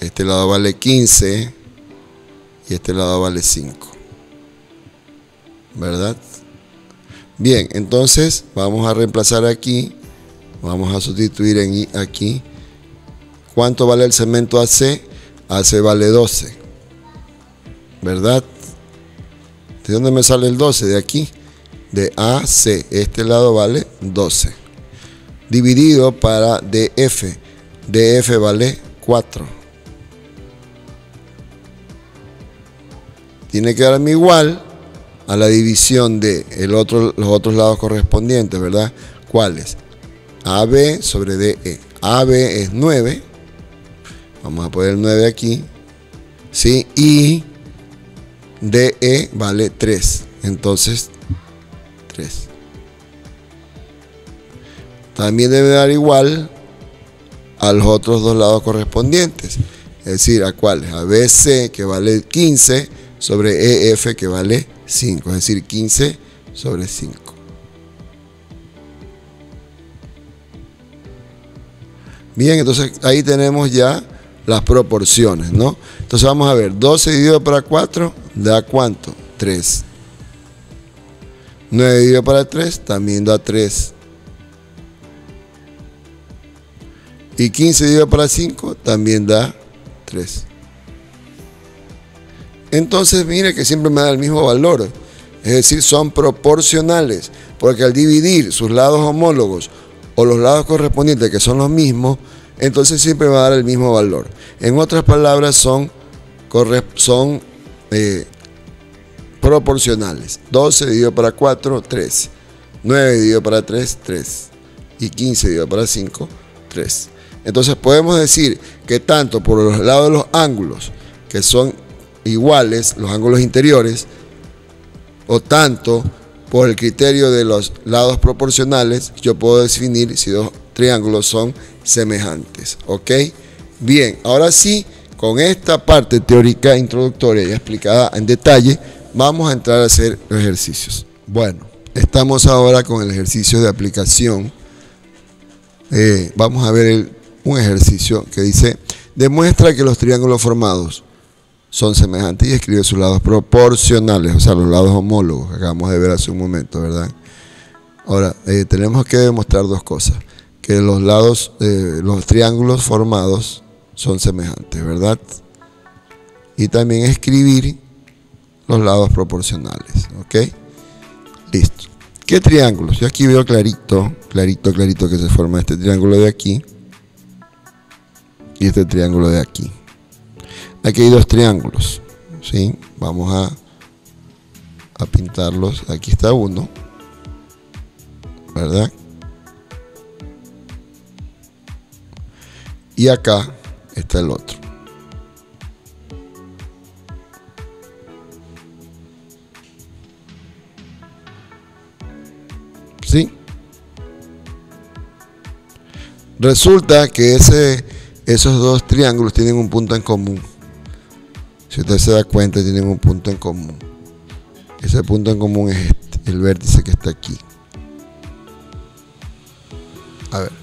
este lado vale 15 y este lado vale 5, ¿verdad? Bien, entonces vamos a reemplazar aquí, vamos a sustituir en aquí. ¿Cuánto vale el segmento AC? AC vale 12, ¿verdad? ¿De dónde me sale el 12? De aquí, de AC. Este lado vale 12. Dividido para DF. DF vale 4. Tiene que darme igual a la división de los otros lados correspondientes, ¿verdad? ¿Cuáles? AB sobre DE. AB es 9. Vamos a poner 9 aquí. ¿Sí? Y DE vale 3. Entonces, 3. También debe dar igual a los otros dos lados correspondientes. Es decir, ¿a cuáles? A BC, que vale 15, sobre EF, que vale 5. Es decir, 15 sobre 5. Bien, entonces ahí tenemos ya las proporciones, ¿no? Entonces vamos a ver, 12 dividido para 4 da ¿cuánto? 3. 9 dividido para 3 también da 3. Y 15 dividido para 5 también da 3. Entonces mire que siempre me da el mismo valor. Es decir, son proporcionales. Porque al dividir sus lados homólogos o los lados correspondientes, que son los mismos, entonces siempre va a dar el mismo valor. En otras palabras, son proporcionales. 12 dividido para 4, 3. 9 dividido para 3, 3. Y 15 dividido para 5, 3. Entonces podemos decir que tanto por los lados de los ángulos, que son iguales, los ángulos interiores, o tanto por el criterio de los lados proporcionales, yo puedo definir si dos triángulos son semejantes. ¿Ok? Bien, ahora sí, con esta parte teórica introductoria y explicada en detalle, vamos a entrar a hacer los ejercicios. Bueno, estamos ahora con el ejercicio de aplicación. Vamos a ver un ejercicio que dice: demuestra que los triángulos formados son semejantes y escribe sus lados proporcionales, o sea, los lados homólogos que acabamos de ver hace un momento, ¿verdad? Ahora, tenemos que demostrar dos cosas, que los lados, los triángulos formados son semejantes, ¿verdad? Y también escribir los lados proporcionales, ¿ok? Listo. ¿Qué triángulos? Yo aquí veo clarito que se forma este triángulo de aquí y este triángulo de aquí. Aquí hay dos triángulos, ¿sí? Vamos a pintarlos. Aquí está uno, ¿verdad? Y acá está el otro. ¿Sí? Resulta que esos dos triángulos tienen un punto en común. Si usted se da cuenta, tienen un punto en común. Ese punto en común es este, el vértice que está aquí. A ver.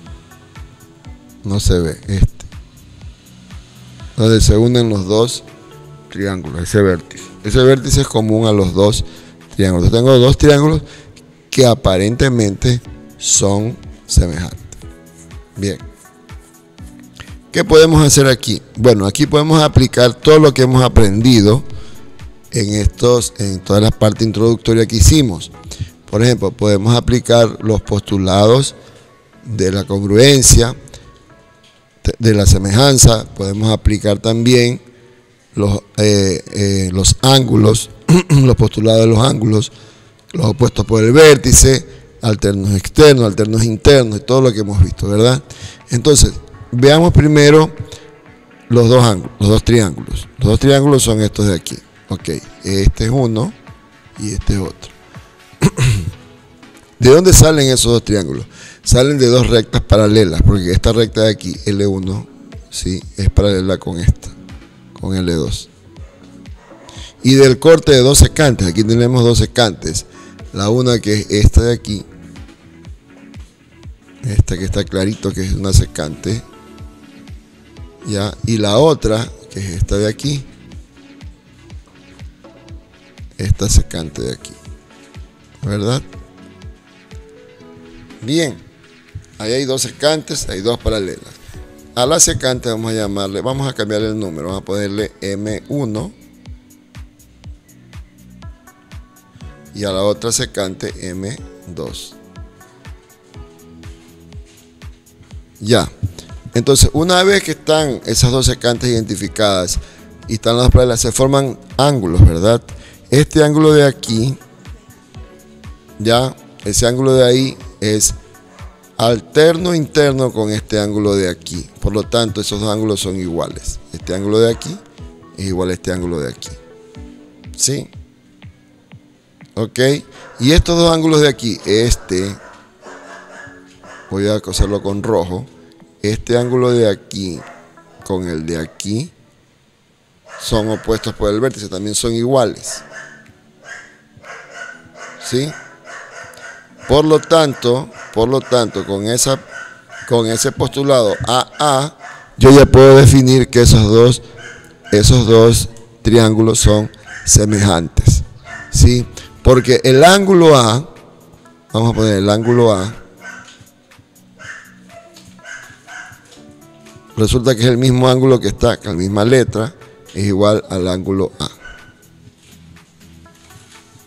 No se ve este. Donde se unen los dos triángulos, ese vértice. Ese vértice es común a los dos triángulos. Yo tengo dos triángulos que aparentemente son semejantes. Bien. ¿Qué podemos hacer aquí? Bueno, aquí podemos aplicar todo lo que hemos aprendido en todas las partes introductorias que hicimos. Por ejemplo, podemos aplicar los postulados de la congruencia, de la semejanza. Podemos aplicar también los ángulos, los postulados de los ángulos, los opuestos por el vértice, alternos externos, alternos internos, y todo lo que hemos visto, ¿verdad? Entonces, veamos primero los dos ángulos, los dos triángulos. Los dos triángulos son estos de aquí. Ok, este es uno y este es otro. ¿De dónde salen esos dos triángulos? Salen de dos rectas paralelas, porque esta recta de aquí, L1, ¿sí?, es paralela con esta, con L2. Y del corte de dos secantes, aquí tenemos dos secantes. La una que es esta de aquí, esta que está clarito que es una secante, ¿ya? Y la otra que es esta de aquí, esta secante de aquí, ¿verdad? Bien, ahí hay dos secantes, hay dos paralelas. A la secante vamos a cambiarle el número, vamos a ponerle M1, y a la otra secante M2. Ya, entonces una vez que están esas dos secantes identificadas y están las paralelas, se forman ángulos, ¿verdad? Este ángulo de aquí, ya, ese ángulo de ahí es alterno interno con este ángulo de aquí. Por lo tanto, esos dos ángulos son iguales. Este ángulo de aquí es igual a este ángulo de aquí. ¿Sí? Ok. Y estos dos ángulos de aquí, voy a hacerlo con rojo. Este ángulo de aquí con el de aquí son opuestos por el vértice, también son iguales. ¿Sí? Por lo tanto, con ese postulado AA, yo ya puedo definir que esos dos triángulos son semejantes. ¿Sí? Porque el ángulo A, vamos a poner el ángulo A, resulta que es el mismo ángulo que está, con la misma letra, es igual al ángulo A.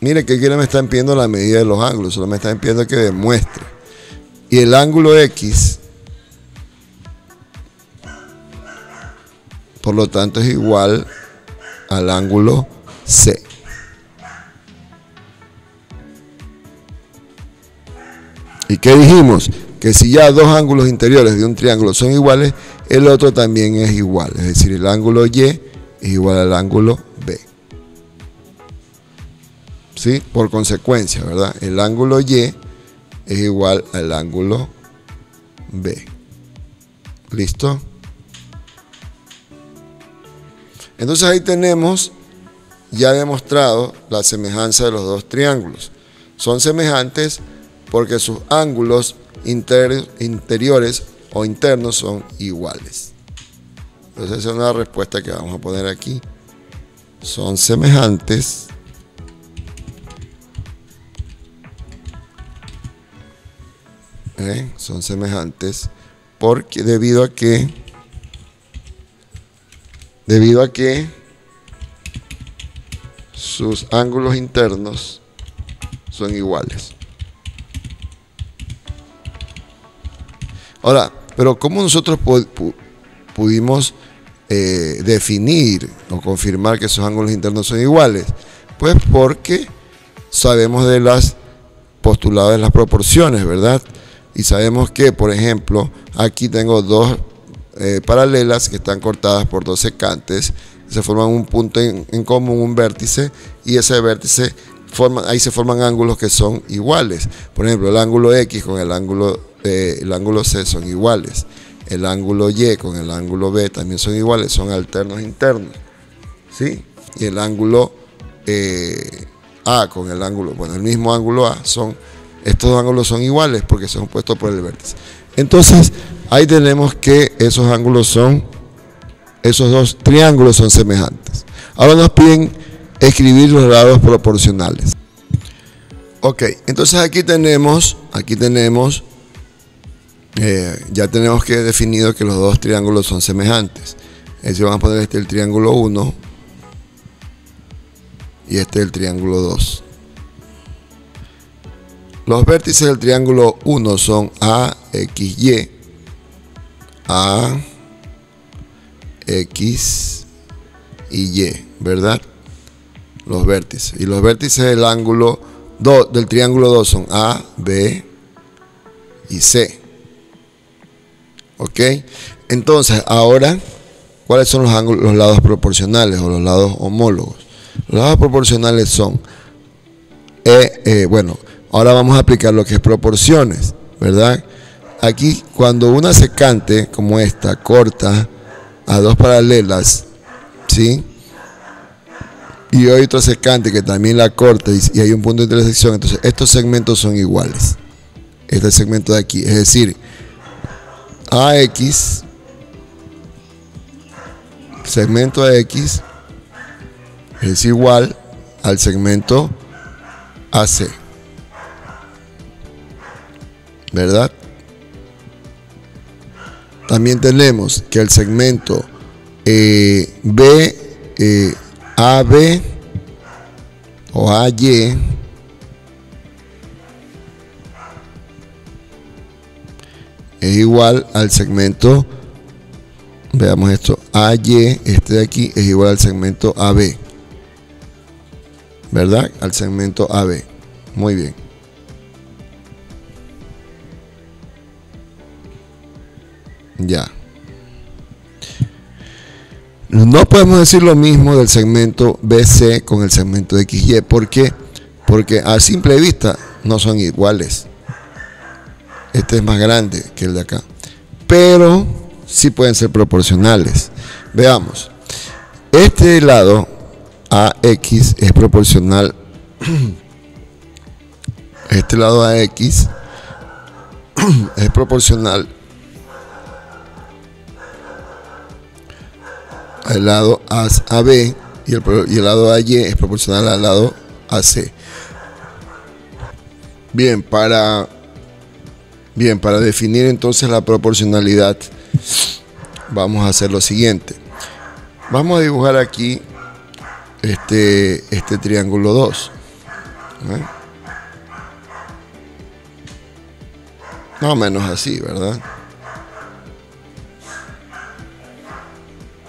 Mire que aquí no me están pidiendo la medida de los ángulos, solo me están pidiendo que demuestre. Y el ángulo X, por lo tanto, es igual al ángulo C. ¿Y qué dijimos? Que si ya dos ángulos interiores de un triángulo son iguales, el otro también es igual. Es decir, el ángulo Y es igual al ángulo B. ¿Sí? Por consecuencia, ¿verdad? El ángulo Y es igual al ángulo B. ¿Listo? Entonces ahí tenemos ya demostrado la semejanza de los dos triángulos. Son semejantes porque sus ángulos interiores o internos son iguales. Entonces esa es una respuesta que vamos a poner aquí son semejantes son semejantes porque debido a que sus ángulos internos son iguales. Ahora, pero ¿cómo nosotros pudimos definir o confirmar que esos ángulos internos son iguales? Pues porque sabemos de las postulados de las proporciones, ¿verdad? Y sabemos que, por ejemplo, aquí tengo dos paralelas que están cortadas por dos secantes, se forman un punto en común, un vértice, y ese vértice ahí se forman ángulos que son iguales. Por ejemplo, el ángulo X con el ángulo C son iguales. El ángulo Y con el ángulo B también son iguales, son alternos internos, ¿sí? Y el ángulo A con el ángulo, el mismo ángulo A, estos dos ángulos son iguales porque son opuestos por el vértice. Entonces, ahí tenemos que esos dos triángulos son semejantes. Ahora nos piden escribir los lados proporcionales. Ok, entonces aquí tenemos ya tenemos que definido que los dos triángulos son semejantes. Es decir, vamos a poner el triángulo 1 y el triángulo 2. Los vértices del triángulo 1 son A, X, Y. A, X y Y, ¿verdad? Los vértices. Y los vértices del del triángulo 2 son A, B y C. ¿Ok? Entonces, ahora, ¿cuáles son los lados proporcionales o los lados homólogos? Los lados proporcionales son, ahora vamos a aplicar lo que es proporciones, ¿verdad? Aquí, cuando una secante como esta corta a dos paralelas, ¿sí? Y hay otro secante que también la corta y hay un punto de intersección, entonces estos segmentos son iguales. Este segmento de aquí, es decir, AX, segmento de X es igual al segmento AC, ¿verdad? También tenemos que el segmento AB o AY es igual al segmento, veamos esto, AY, este de aquí, es igual al segmento AB, ¿verdad? Al segmento AB. Muy bien. Ya. No podemos decir lo mismo del segmento BC con el segmento XY. ¿Por qué? Porque a simple vista no son iguales. Este es más grande que el de acá. Pero sí pueden ser proporcionales. Veamos. Este lado AX es proporcional. Este lado AX es proporcional al lado AB y el lado AY es proporcional al lado AC. Bien, para definir entonces la proporcionalidad, vamos a hacer lo siguiente. Vamos a dibujar aquí este triángulo 2. Más o menos así, ¿verdad?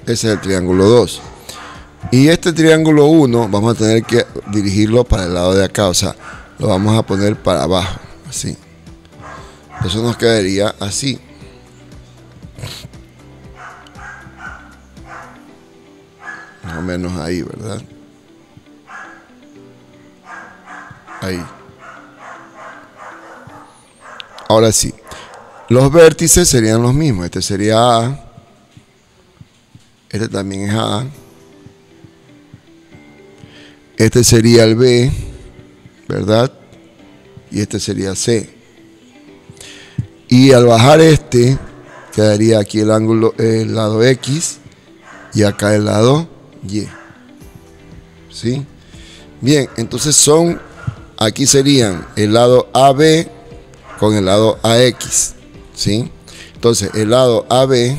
Ese es el triángulo 2. Y este triángulo 1 vamos a tener que dirigirlo para el lado de acá, o sea, lo vamos a poner para abajo, así. Eso nos quedaría así. Más o menos ahí, ¿verdad? Ahí. Ahora sí. Los vértices serían los mismos. Este sería A. Este también es A. Este sería el B, ¿verdad? Y este sería C. Y al bajar este, quedaría aquí el lado X y acá el lado Y. ¿sí? Bien, entonces aquí serían el lado AB con el lado AX, ¿sí? Entonces el lado AB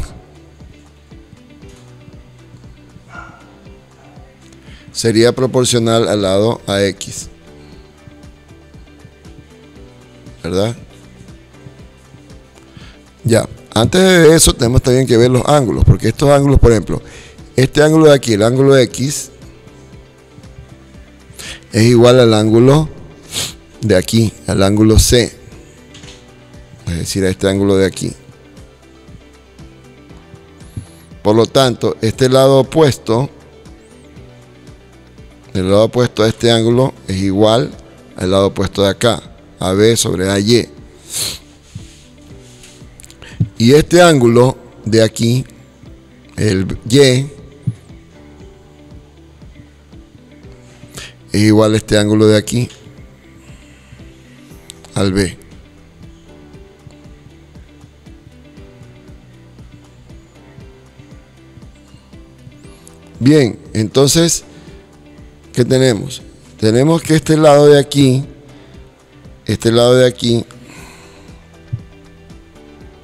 sería proporcional al lado AX, ¿verdad? Ya, antes de eso tenemos también que ver los ángulos, porque estos ángulos, por ejemplo, este ángulo de aquí, el ángulo X, es igual al ángulo de aquí, al ángulo C, es decir, a este ángulo de aquí. Por lo tanto, este lado opuesto, el lado opuesto a este ángulo es igual al lado opuesto de acá, AB sobre AY. Y este ángulo de aquí, el Y, es igual a este ángulo de aquí, al B. Bien, entonces, ¿qué tenemos? Tenemos que este lado de aquí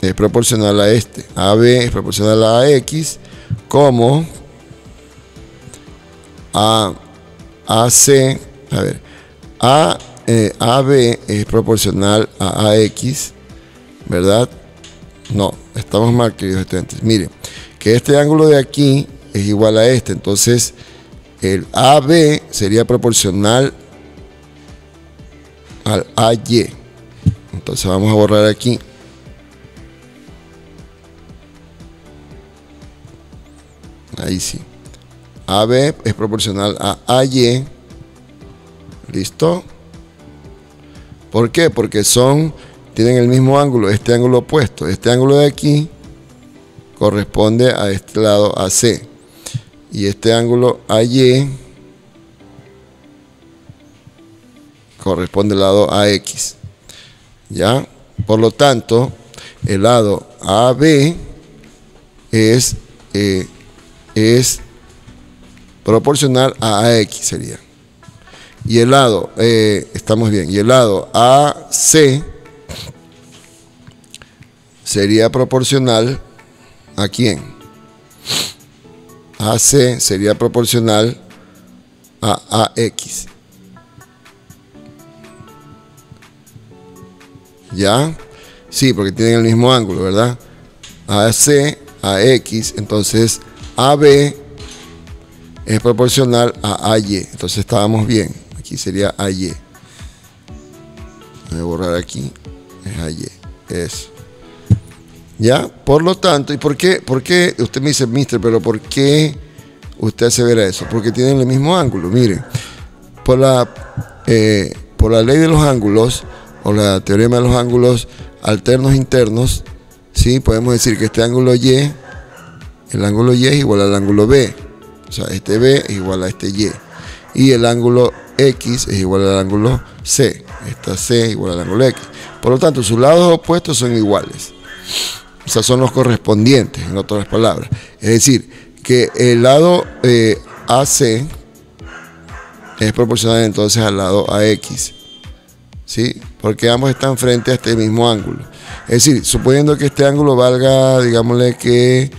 es proporcional a este. AB es proporcional a AX, como AC, AB es proporcional a AX, ¿verdad? No, estamos mal, queridos estudiantes. Miren, que este ángulo de aquí es igual a este, entonces el AB sería proporcional al AY. Entonces vamos a borrar aquí. Ahí sí. AB es proporcional a AY. ¿Listo? ¿Por qué? Porque tienen el mismo ángulo, este ángulo opuesto. Este ángulo de aquí corresponde a este lado AC. Y este ángulo AY corresponde al lado AX. ¿Ya? Por lo tanto, el lado AB es proporcional a AX sería. Y el lado, estamos bien, y el lado AC sería proporcional ¿a quién? AC sería proporcional a AX. ¿Ya? Sí, porque tienen el mismo ángulo, ¿verdad? AC a X, entonces AB es proporcional a AY. Entonces estábamos bien. Aquí sería AY. Voy a borrar aquí. Es AY. Eso. ¿Ya? Por lo tanto, ¿y por qué? Usted me dice, mister, pero ¿por qué usted asevera eso? Porque tienen el mismo ángulo. Miren, por la ley de los ángulos, o la teorema de los ángulos alternos internos, ¿sí? Podemos decir que este ángulo Y, el ángulo Y es igual al ángulo B. O sea, este B es igual a este Y. Y el ángulo X es igual al ángulo C. Esta C es igual al ángulo X. Por lo tanto, sus lados opuestos son iguales. O sea, son los correspondientes, en otras palabras. Es decir, que el lado AC es proporcional entonces al lado AX. ¿Sí? Porque ambos están frente a este mismo ángulo. Es decir, suponiendo que este ángulo valga, digámosle que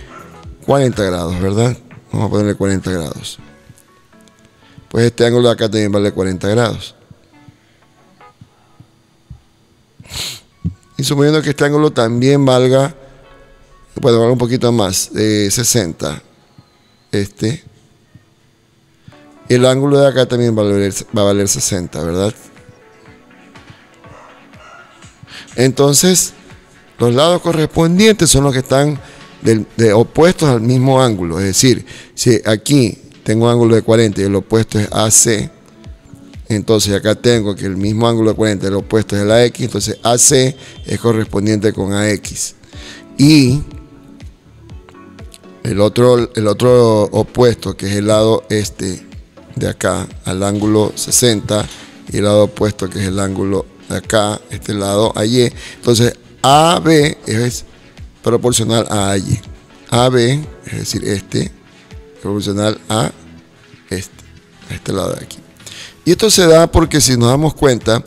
40 grados, ¿verdad? Vamos a ponerle 40 grados. Pues este ángulo de acá también vale 40 grados. Y suponiendo que este ángulo también valga, bueno, valga un poquito más, 60. El ángulo de acá también va a valer 60, ¿verdad? Entonces, los lados correspondientes son los que están opuestos al mismo ángulo. Es decir, si aquí tengo un ángulo de 40 y el opuesto es AC, entonces acá tengo que el mismo ángulo de 40 y el opuesto es el AX, entonces AC es correspondiente con AX. Y el otro opuesto, que es el lado de acá, al ángulo 60, y el lado opuesto, que es el ángulo de acá, este lado AY. Entonces AB es proporcional a AY. AB, es decir, es proporcional a este. a este lado de aquí. Y esto se da porque si nos damos cuenta,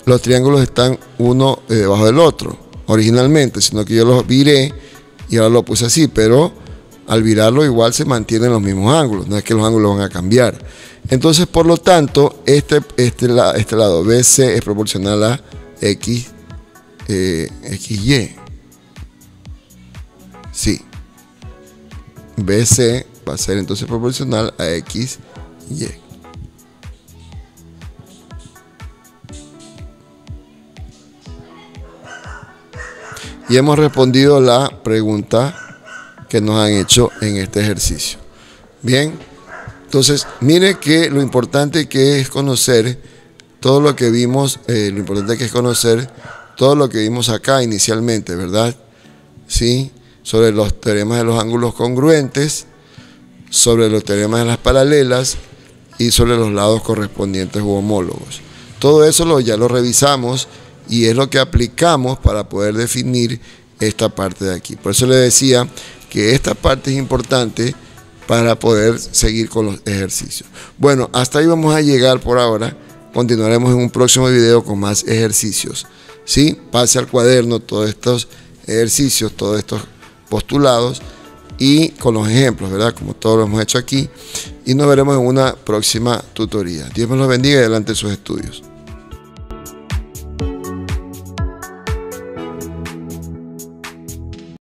los triángulos están uno debajo del otro originalmente, sino que yo los viré y ahora lo puse así, pero al virarlo igual se mantienen los mismos ángulos, no es que los ángulos van a cambiar. Entonces, por lo tanto, este lado BC es proporcional a XY. Sí. BC va a ser entonces proporcional a XY. Y hemos respondido la pregunta que nos han hecho en este ejercicio. Bien, entonces mire que lo importante que es conocer todo lo que vimos, todo lo que vimos acá inicialmente, ¿verdad? Sí, sobre los teoremas de los ángulos congruentes, sobre los teoremas de las paralelas y sobre los lados correspondientes u homólogos. Todo eso ya lo revisamos y es lo que aplicamos para poder definir esta parte de aquí. Por eso le decía que esta parte es importante para poder seguir con los ejercicios. Bueno, hasta ahí vamos a llegar por ahora. Continuaremos en un próximo video con más ejercicios. ¿Sí? Pase al cuaderno todos estos ejercicios, todos estos postulados y con los ejemplos, ¿verdad? Como todos lo hemos hecho aquí. Y nos veremos en una próxima tutoría. Dios me los bendiga y adelante sus estudios.